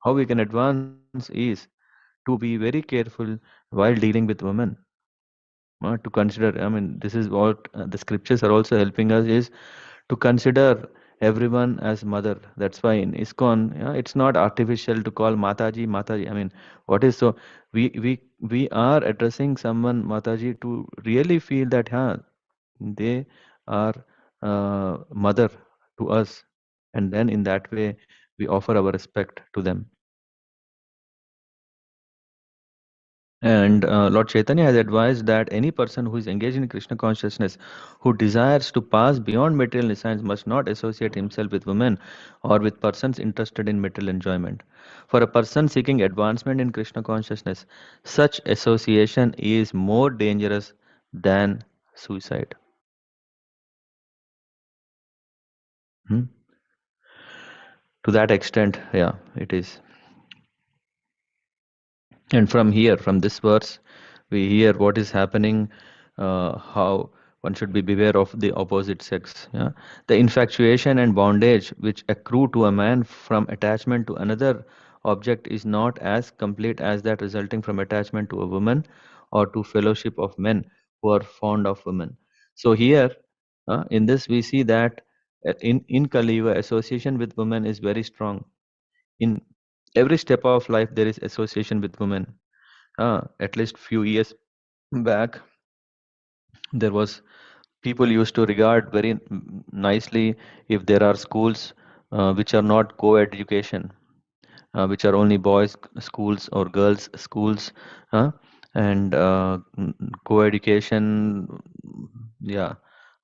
How we can advance is to be very careful while dealing with women. To consider, I mean, this is what the scriptures are also helping us is to consider everyone as mother. That's why in ISKCON, it's not artificial to call Mataji Mataji. I mean, what is so we are addressing someone Mataji to really feel that they are mother to us, and then in that way we offer our respect to them. And Lord Chaitanya has advised that any person who is engaged in Krishna consciousness, who desires to pass beyond material desires, must not associate himself with women or with persons interested in material enjoyment. For a person seeking advancement in Krishna consciousness, such association is more dangerous than suicide. Hmm? To that extent, yeah, it is. And from here, from this verse, we hear what is happening, how one should be beware of the opposite sex. Yeah? The infatuation and bondage which accrue to a man from attachment to another object is not as complete as that resulting from attachment to a woman or to fellowship of men who are fond of women. So here, in this, we see that in Kali Yuga, association with women is very strong. In every step of life, there is association with women. At least few years back, there was people used to regard very nicely if there are schools which are not co-education, which are only boys schools or girls schools, uh, and co-education, yeah,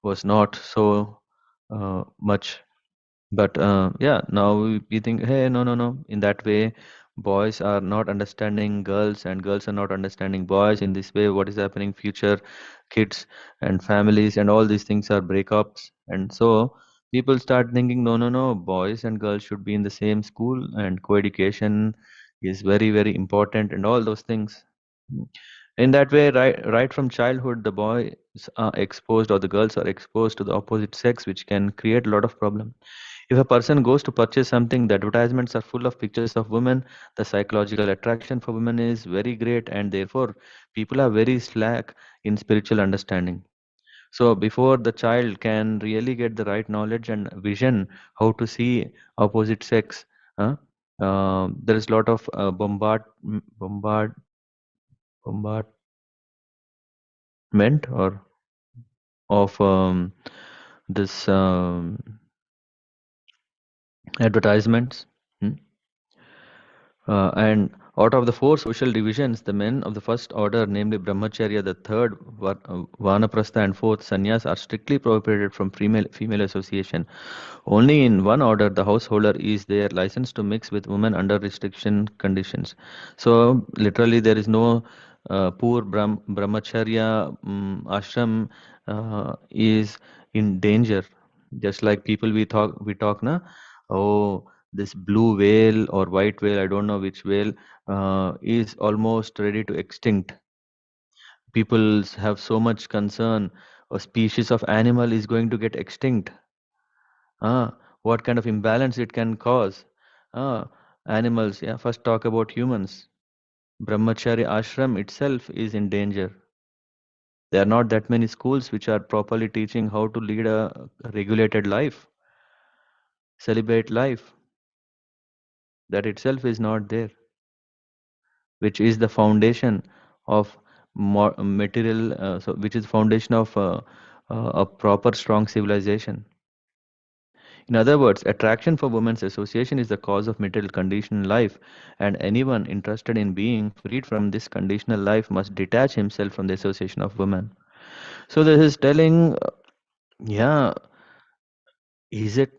was not so much. But yeah, now we think, hey, no, no, no. In that way, boys are not understanding girls, and girls are not understanding boys. In this way, what is happening? Future kids and families and all these things are breakups. And so people start thinking, no, no, no. Boys and girls should be in the same school, and co-education is very, very important, and all those things. In that way, right from childhood, the boys are exposed or the girls are exposed to the opposite sex, which can create a lot of problem. If a person goes to purchase something, the advertisements are full of pictures of women. The psychological attraction for women is very great, and therefore people are very slack in spiritual understanding. So before the child can really get the right knowledge and vision how to see opposite sex, uh, there is a lot of bombardment or of this advertisements. Hmm? And out of the four social divisions, the men of the first order, namely Brahmacharya, the third Vanaprastha, and fourth Sannyas, are strictly prohibited from female association. Only in one order, the householder is there licensed to mix with women under restriction conditions. So literally, there is no poor Brahmacharya ashram is in danger. Just like people we talk na, oh, this blue whale or white whale, I don't know which whale, is almost ready to extinct. People have so much concern. A species of animal is going to get extinct. What kind of imbalance it can cause? Animals, yeah, first talk about humans. Brahmachari ashram itself is in danger. There are not that many schools which are properly teaching how to lead a regulated life, celibate life. That itself is not there. which is the foundation of material, which is foundation of a proper strong civilization. In other words, attraction for women's association is the cause of material conditional life, and anyone interested in being freed from this conditional life must detach himself from the association of women. So this is telling, yeah, is it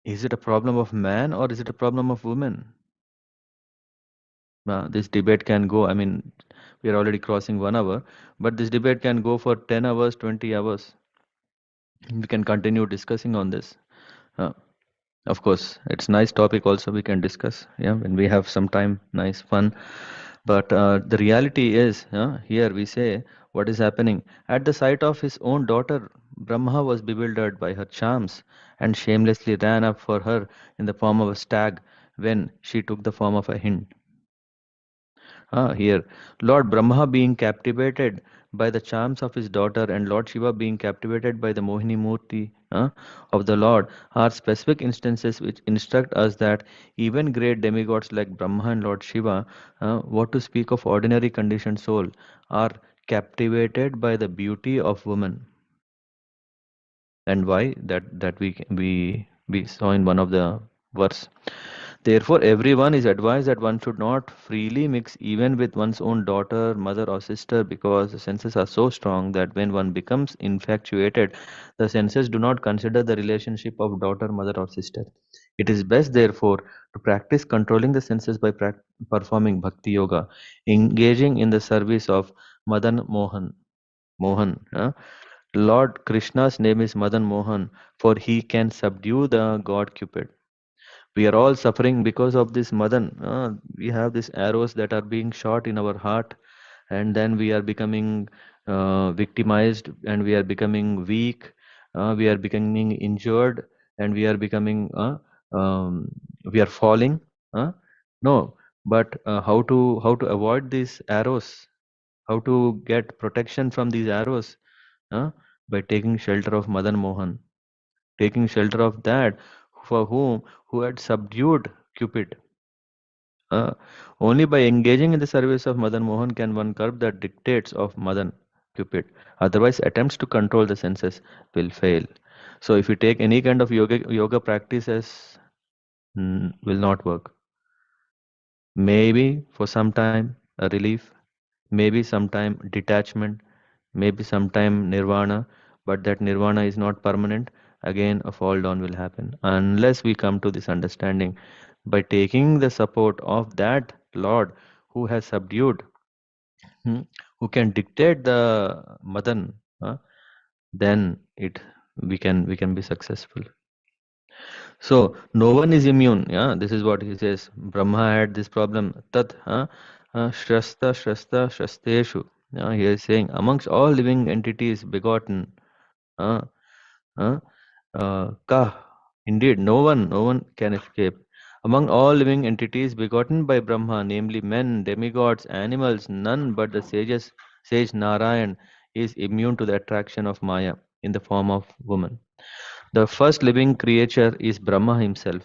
a problem of man or is it a problem of women? This debate can go, I mean, we are already crossing 1 hour, but this debate can go for 10 hours, 20 hours. We can continue discussing on this. Uh, of course, it's nice topic also we can discuss, yeah, when we have some time, nice, fun. But the reality is, here we say what is happening. At the sight of his own daughter, Brahma was bewildered by her charms and shamelessly ran up for her in the form of a stag when she took the form of a hind. Here, Lord Brahma being captivated by the charms of his daughter and Lord Shiva being captivated by the Mohini Murti of the Lord are specific instances which instruct us that even great demigods like Brahma and Lord Shiva, what to speak of ordinary conditioned soul, are captivated by the beauty of woman. And why? That we saw in one of the verse. Therefore, everyone is advised that one should not freely mix even with one's own daughter, mother, or sister because the senses are so strong that when one becomes infatuated, the senses do not consider the relationship of daughter, mother, or sister. It is best, therefore, to practice controlling the senses by performing bhakti yoga, engaging in the service of Madan Mohan. Lord Krishna's name is Madan Mohan, for he can subdue the god Cupid. We are all suffering because of this Madan. We have these arrows that are being shot in our heart, and then we are becoming victimized, and we are becoming weak, we are becoming injured, and we are falling. No, but how to avoid these arrows? How to get protection from these arrows? Uh, by taking shelter of Madan Mohan, taking shelter of that for who had subdued Cupid. Uh, Only by engaging in the service of Madan Mohan can one curb the dictates of Madan Cupid. Otherwise, attempts to control the senses will fail. So, if you take any kind of yoga practices, will not work. Maybe for some time a relief, maybe sometime detachment, maybe sometime nirvana, but that nirvana is not permanent. Again, a fall down will happen unless we come to this understanding by taking the support of that Lord who has subdued, hmm, who can dictate the Madan, then we can be successful. So no one is immune. Yeah, this is what he says. Brahma had this problem. Tat shrasteshu. Yeah, he is saying amongst all living entities begotten. Uh, uh, Kah. Indeed, no one can escape. Among all living entities begotten by Brahma, namely men, demigods, animals, none but the sage Narayan is immune to the attraction of Maya in the form of woman. The first living creature is Brahma himself.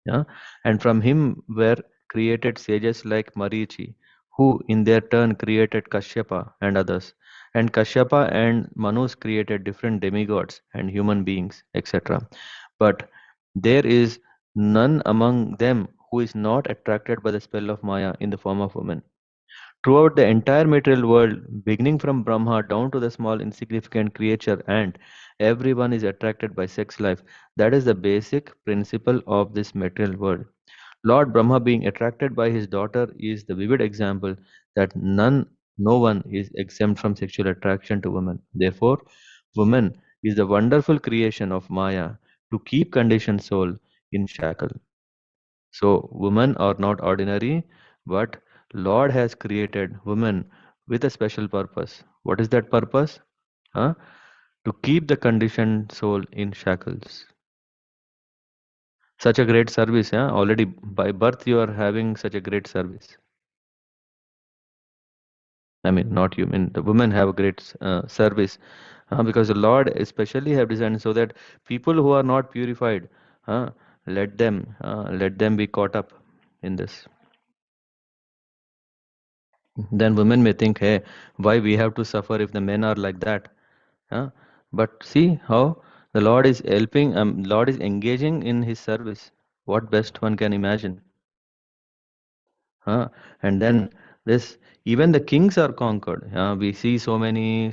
Yeah? And from him were created sages like Marichi, who in their turn created Kashyapa and others. And Kashyapa and Manus created different demigods and human beings, etc. But there is none among them who is not attracted by the spell of Maya in the form of woman. Throughout the entire material world, beginning from Brahma down to the small insignificant creature ant, everyone is attracted by sex life. That is the basic principle of this material world. Lord Brahma being attracted by his daughter is the vivid example that no one is exempt from sexual attraction to women. Therefore, woman is the wonderful creation of Maya to keep conditioned soul in shackle. So women are not ordinary, but Lord has created women with a special purpose. What is that purpose? Huh? To keep the conditioned soul in shackles. Such a great service, yeah. Already by birth you are having such a great service. I mean, not you. I mean, the women have a great service because the Lord especially have designed so that people who are not purified, uh, let them be caught up in this. Then women may think, hey, why we have to suffer if the men are like that? Huh? But see how the Lord is helping, Lord is engaging in his service. What best one can imagine? Huh? And then this, even the kings are conquered. We see so many.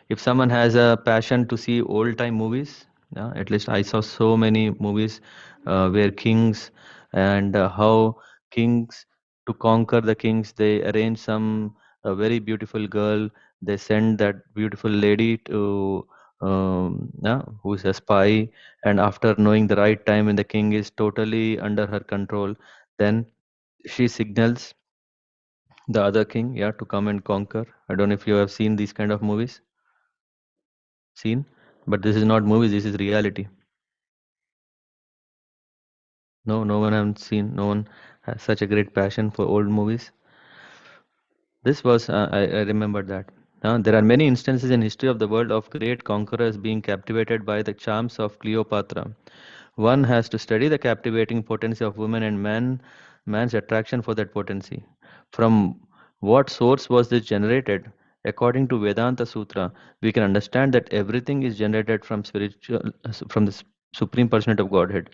If someone has a passion to see old time movies, at least I saw so many movies where kings and how kings to conquer the kings, they arrange some a very beautiful girl. They send that beautiful lady to who's a spy, and after knowing the right time when the king is totally under her control, then she signals the other king, yeah, to come and conquer. I don't know if you have seen these kind of movies. Seen? But this is not movies, this is reality. No, no one has seen. No one has such a great passion for old movies. This was, I remember that. There are many instances in history of the world of great conquerors being captivated by the charms of Cleopatra. One has to study the captivating potency of women and man's attraction for that potency. From what source was this generated? According to Vedanta Sutra, we can understand that everything is generated from the Supreme Personality of Godhead.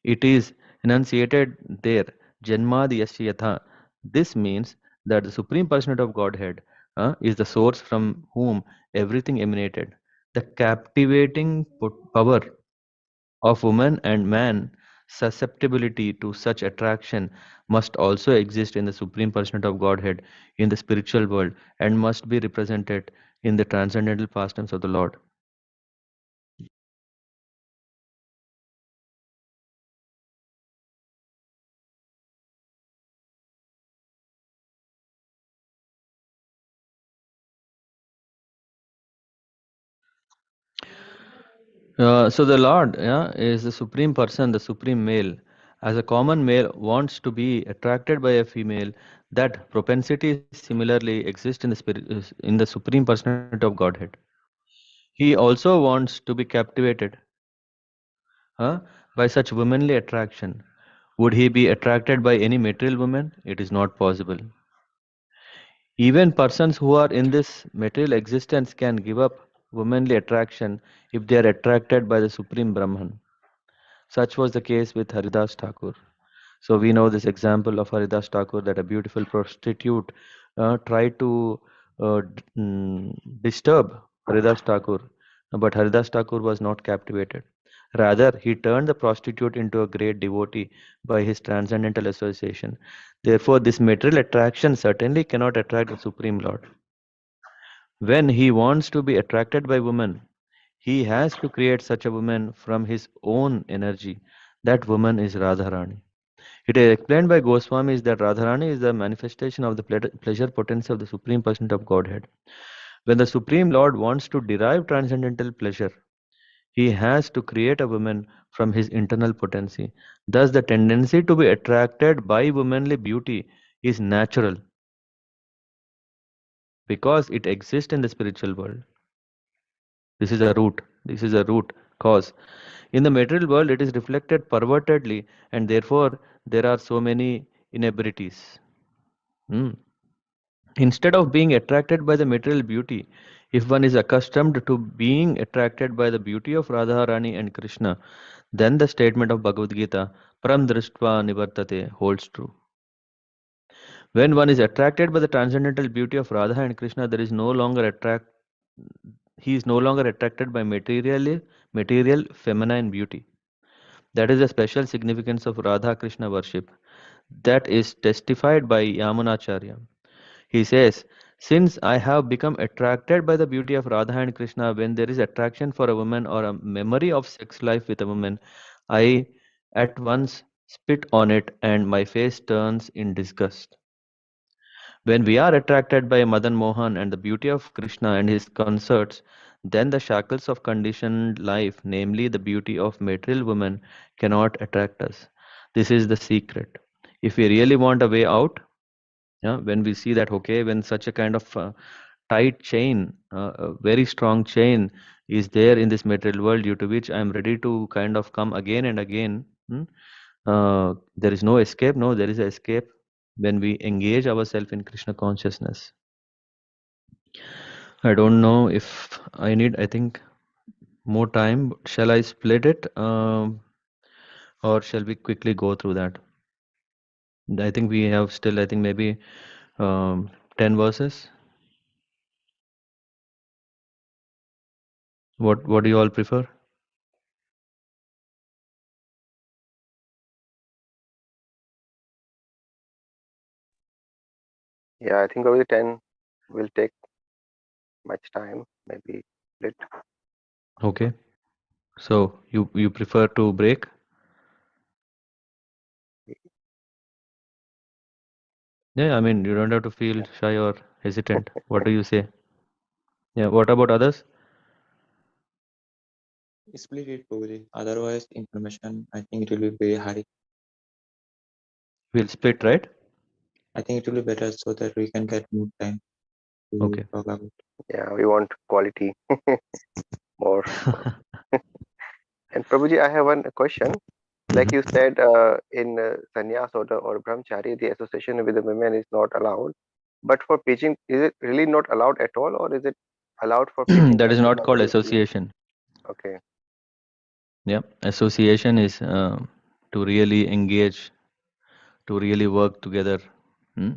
It is enunciated there, Janmadi Yasya Yatha. This means that the Supreme Personality of Godhead is the source from whom everything emanated. The captivating power of woman and man susceptibility to such attraction must also exist in the Supreme Personality of Godhead in the spiritual world and must be represented in the transcendental pastimes of the Lord. So the Lord, is the supreme person, the supreme male. As a common male wants to be attracted by a female, that propensity similarly exists in the in the supreme personality of Godhead. He also wants to be captivated by such womanly attraction. Would he be attracted by any material woman? It is not possible. Even persons who are in this material existence can give up womanly attraction if they are attracted by the supreme Brahman. Such was the case with Haridas Thakur. So we know this example of Haridas Thakur, that a beautiful prostitute tried to disturb Haridas Thakur, but Haridas Thakur was not captivated. Rather, he turned the prostitute into a great devotee by his transcendental association. Therefore, this material attraction certainly cannot attract the Supreme Lord. When he wants to be attracted by woman, he has to create such a woman from his own energy. That woman is Radharani. It is explained by Goswamis that Radharani is the manifestation of the pleasure potency of the Supreme Personality of Godhead. When the Supreme Lord wants to derive transcendental pleasure, he has to create a woman from his internal potency. Thus, the tendency to be attracted by womanly beauty is natural because it exists in the spiritual world. This is a root. This is a root cause. In the material world, it is reflected pervertedly, and therefore there are so many inebrities. Hmm. Instead of being attracted by the material beauty, if one is accustomed to being attracted by the beauty of Radha Rani and Krishna, then the statement of Bhagavad Gita, Param Drishtva Nivartate, holds true. When one is attracted by the transcendental beauty of Radha and Krishna, there is no longer he is no longer attracted by material feminine beauty. That is the special significance of Radha Krishna worship. That is testified by Yamunacharya. He says, since I have become attracted by the beauty of Radha and Krishna, when there is attraction for a woman or a memory of sex life with a woman, I at once spit on it and my face turns in disgust. When we are attracted by Madan Mohan and the beauty of Krishna and his concerts, then the shackles of conditioned life, namely the beauty of material woman, cannot attract us. This is the secret. If we really want a way out, when we see that, okay, when such a kind of tight chain, a very strong chain is there in this material world due to which I am ready to kind of come again and again, there is no escape. No, there is a escape. when we engage ourselves in Krishna consciousness. I don't know if I need, I think, more time. Shall I split it, or shall we quickly go through that? I think we have still, I think, maybe 10 verses. What do you all prefer? Yeah, I think probably 10 will take much time, maybe split. Okay. So you prefer to break? Yeah, I mean, you don't have to feel shy or hesitant. What do you say? Yeah, what about others? Split it Prabhuji. Otherwise, information, I think it will be very hard. We'll split, right? I think it will be better so that we can get more time to Okay. talk about. Yeah, we want quality more. And Prabhuji, I have one question. Like you said, in sannyas or brahmachari, the association with the women is not allowed. But for preaching, is it really not allowed at all, or is it allowed for preaching That is purpose not called only? association. Okay. Yeah, association is to really engage, to really work together. Hmm?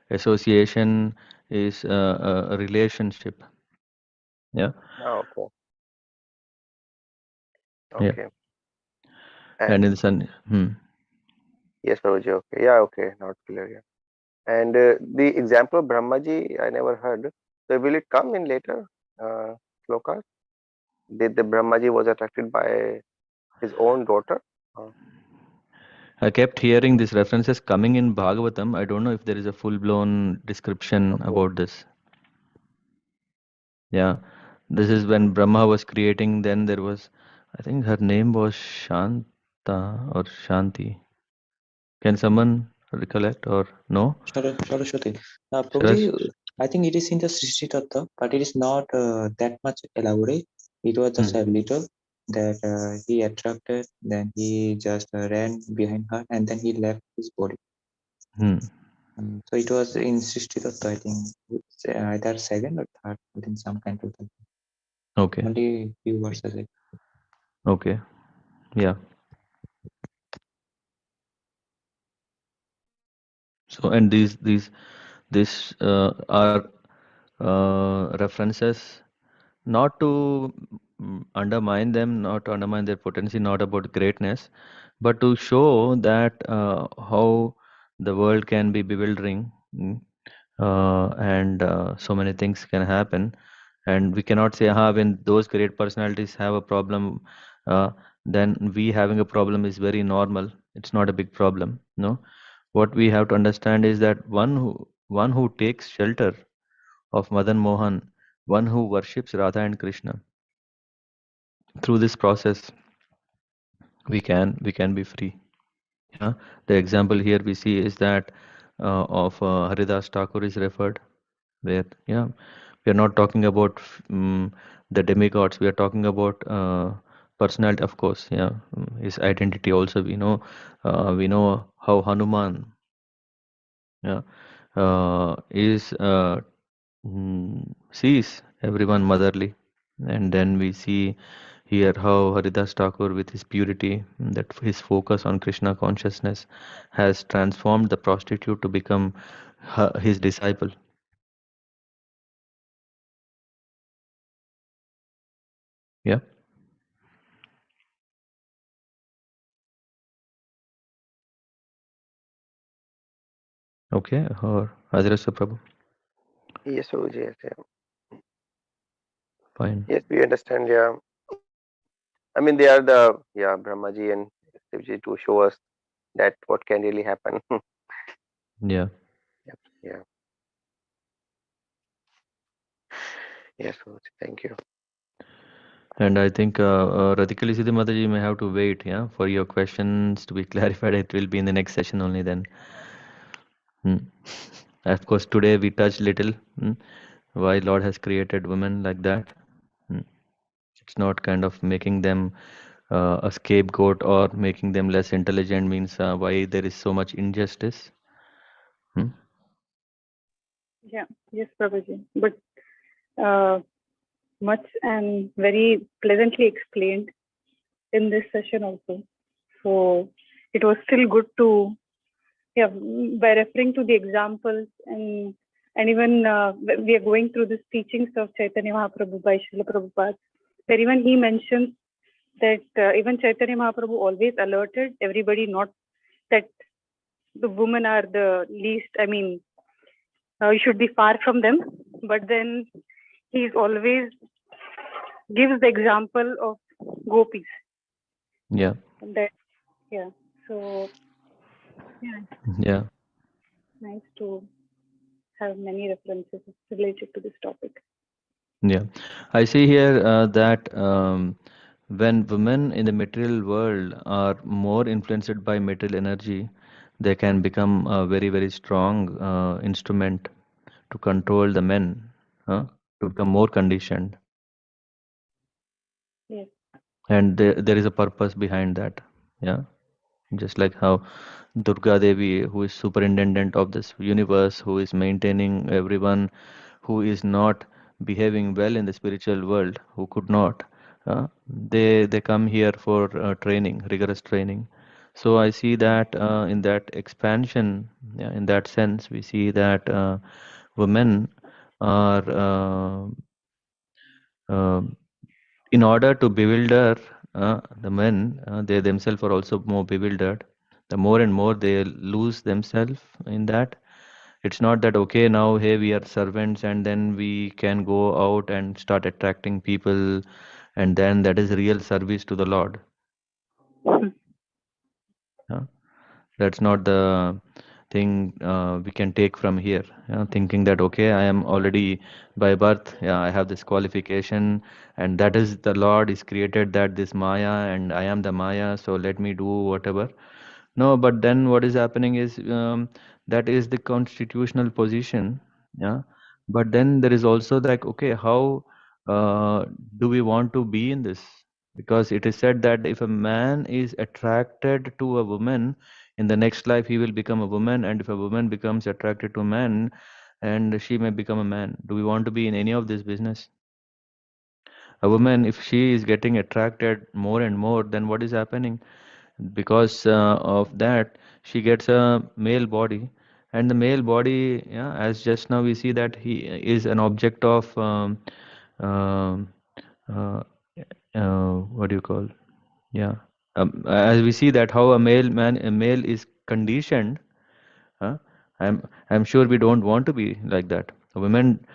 Association is a relationship. Yeah, Ah, okay. yeah. Okay. And And in sun, yes, Prabhuji. Okay. Yeah. Okay. Not clear. Yeah. And the example of Brahmaji, I never heard. So will it come in later slokas? Did the Brahmaji was attracted by his own daughter? Uh, I kept hearing these references coming in Bhagavatam. I don't know if there is a full-blown description okay. about this. Yeah, this is when Brahma was creating. Then there was, I think her name was Shanta or Shanti. Can someone recollect or no? Saraswati. Saras? Prabhuji, I think it is in the Srishti Tattva, but it is not that much elaborate. It was just Hmm. a little that he attracted, then he just ran behind her, and then he left his body. Hmm. So it was in Srishti Tattva, I think, either second or third, within some kind of thing. Okay. Only few verses. Okay. Yeah. So and these are references not to undermine them, not to undermine their potency, not about greatness, but to show that how the world can be bewildering, and so many things can happen, and we cannot say, when those great personalities have a problem, uh, then we having a problem is very normal. It's not a big problem. No, what we have to understand is that one who takes shelter of Madan Mohan, one who worships Radha and Krishna, through this process we can be free. Yeah, the example here we see is that of Haridas Thakur is referred, where we are not talking about the demigods. We are talking about personality, of course. Yeah, his identity also. We know how Hanuman, yeah, is sees everyone motherly, and then we see here how Haridas Thakur, with his purity, that his focus on Krishna consciousness, has transformed the prostitute to become his disciple. Yeah. Okay. Or Adirasa Prabhu. yes, Prabhuji. Yes, yeah. Fine. Yes, we understand. Yeah. I mean, they are the Brahmaji and Shivji to show us that what can really happen. Yeah. Yep. Yeah. Yes, Prabhuji. Thank you. And I think Radhikali Siddhi Mataji may have to wait, yeah, for your questions to be clarified. It will be in the next session only then. Hmm. Of course, today we touched little why Lord has created women like that. Hmm. It's not kind of making them a scapegoat or making them less intelligent, means why there is so much injustice. Hmm? Yeah, yes, Prabhuji. But much and very pleasantly explained in this session also. So it was still good to, yeah, by referring to the examples and even we are going through these teachings of Chaitanya Mahaprabhu by Srila Prabhupada, where even he mentions that even Chaitanya Mahaprabhu always alerted everybody, not that the women are the least, I mean, you should be far from them, but then he's always gives the example of gopis. Yeah. And that, yeah. So, yeah, Yeah. nice to have many references related to this topic. Yeah. I see here that when women in the material world are more influenced by material energy, they can become a very, very strong instrument to control the men, to become more conditioned. Yes. And there is a purpose behind that. Yeah. Just like how Durga Devi, who is superintendent of this universe, who is maintaining everyone, who is not behaving well in the spiritual world, who could not, they come here for training, rigorous training. So I see that in that expansion, yeah, in that sense, we see that women are uh, in order to bewilder the men, they themselves are also more bewildered. The more and more they lose themselves in that. It's not that, okay, now, hey, we are servants and then we can go out and start attracting people, and then that is real service to the Lord. Yeah? That's not the thing we can take from here. Thinking that, okay, I am already by birth, yeah, I have this qualification, and that is the Lord is created that this Maya, and I am the Maya, so let me do whatever. No, but then what is happening is that is the constitutional position, yeah. But then there is also like, okay, how do we want to be in this? Because it is said that if a man is attracted to a woman, in the next life he will become a woman, and if a woman becomes attracted to a man, and she may become a man. Do we want to be in any of this business? A woman, if she is getting attracted more and more, then what is happening? Because of that, she gets a male body, and the male body, yeah, as just now we see that he is an object of um, uh, what do you call, yeah, as we see that how a male is conditioned. huh? I'm sure we don't want to be like that. A woman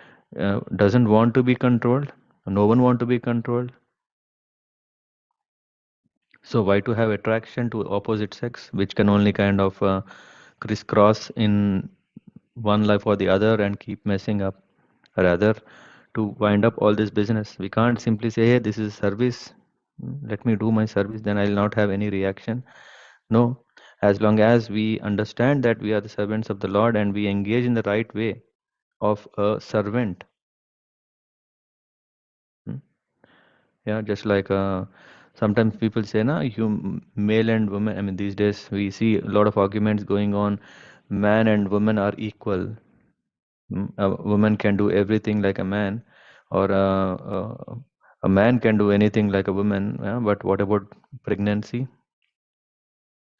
doesn't want to be controlled. No one want to be controlled. So why to have attraction to opposite sex, which can only kind of crisscross in one life or the other and keep messing up? Rather, to wind up all this business, we can't simply say, hey, this is service. Let me do my service, then I'll not have any reaction. No, as long as we understand that we are the servants of the Lord and we engage in the right way of a servant. hmm, Yeah, just like sometimes people say, na, you male and women. I mean, these days we see a lot of arguments going on. Man and woman are equal. A woman can do everything like a man, or a man can do anything like a woman. Yeah? But what about pregnancy?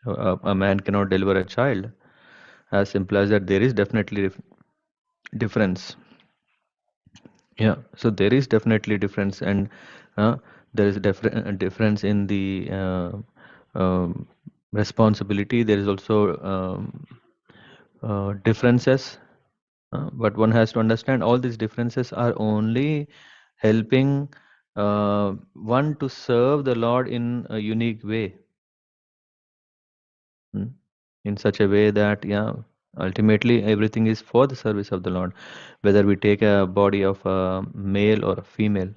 A man cannot deliver a child. As simple as that. There is definitely difference. Yeah, so there is definitely difference, and uh, there is a difference in the responsibility. There is also differences, but one has to understand all these differences are only helping one to serve the Lord in a unique way, mm, in such a way that, yeah, ultimately everything is for the service of the Lord, whether we take a body of a male or a female.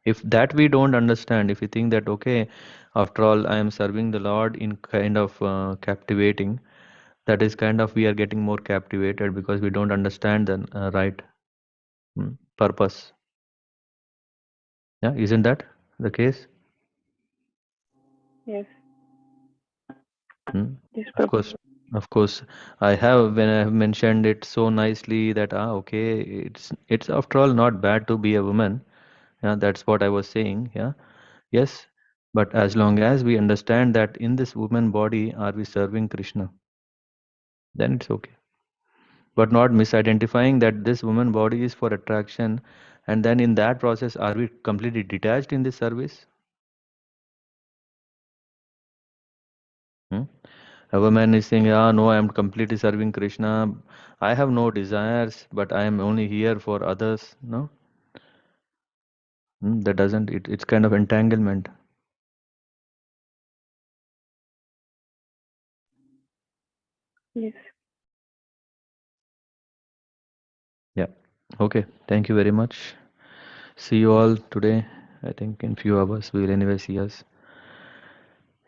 If that we don't understand, if we think that, okay, after all, I am serving the Lord in kind of captivating, that is kind of we are getting more captivated because we don't understand the right purpose. Yeah, isn't that the case? Yes. Hmm? Yes, Of Prabhu. course. Of course, I have when I have mentioned it so nicely that okay, it's after all not bad to be a woman. Yeah, that's what I was saying. Yeah, yes, but as long as we understand that in this woman body are we serving Krishna, then it's okay. But not misidentifying that this woman body is for attraction, and then in that process, are we completely detached in this service? Hmm? A woman is saying, "Ah, no, I am completely serving Krishna. I have no desires, but I am only here for others." No, that doesn't. It's kind of entanglement. Yes. Yeah. Okay. Thank you very much. See you all today. I think in few hours we will anyway see us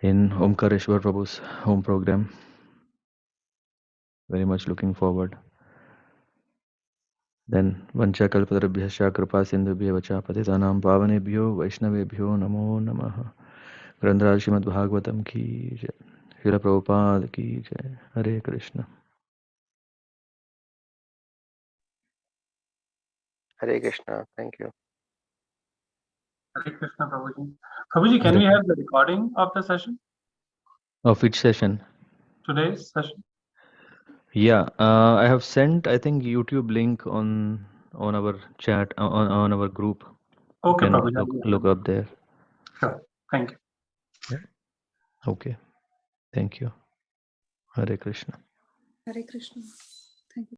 in Omkareshwar Prabhu's home program. Very much looking forward. Then Vancha Kalpatarabhyascha Kripa Sindhubhya Vacha Patitanam Pavanebhyo Vaishnavebhyo Namo Namaha. Grandhara Śrīmad-Bhāgavatam ki jai. Srila Prabhupada ki jai. Hare Krishna. Hare Krishna. Thank you. Hare Krishna, Prabhuji. Prabhuji, can Hare we have the recording of the session? Of which session? Today's session? Yeah, I have sent I think YouTube link on our chat on our group. You Okay, can Prabhuji. look up there. Sure. Thank you. Yeah. Okay. Thank you. Hare Krishna. Hare Krishna.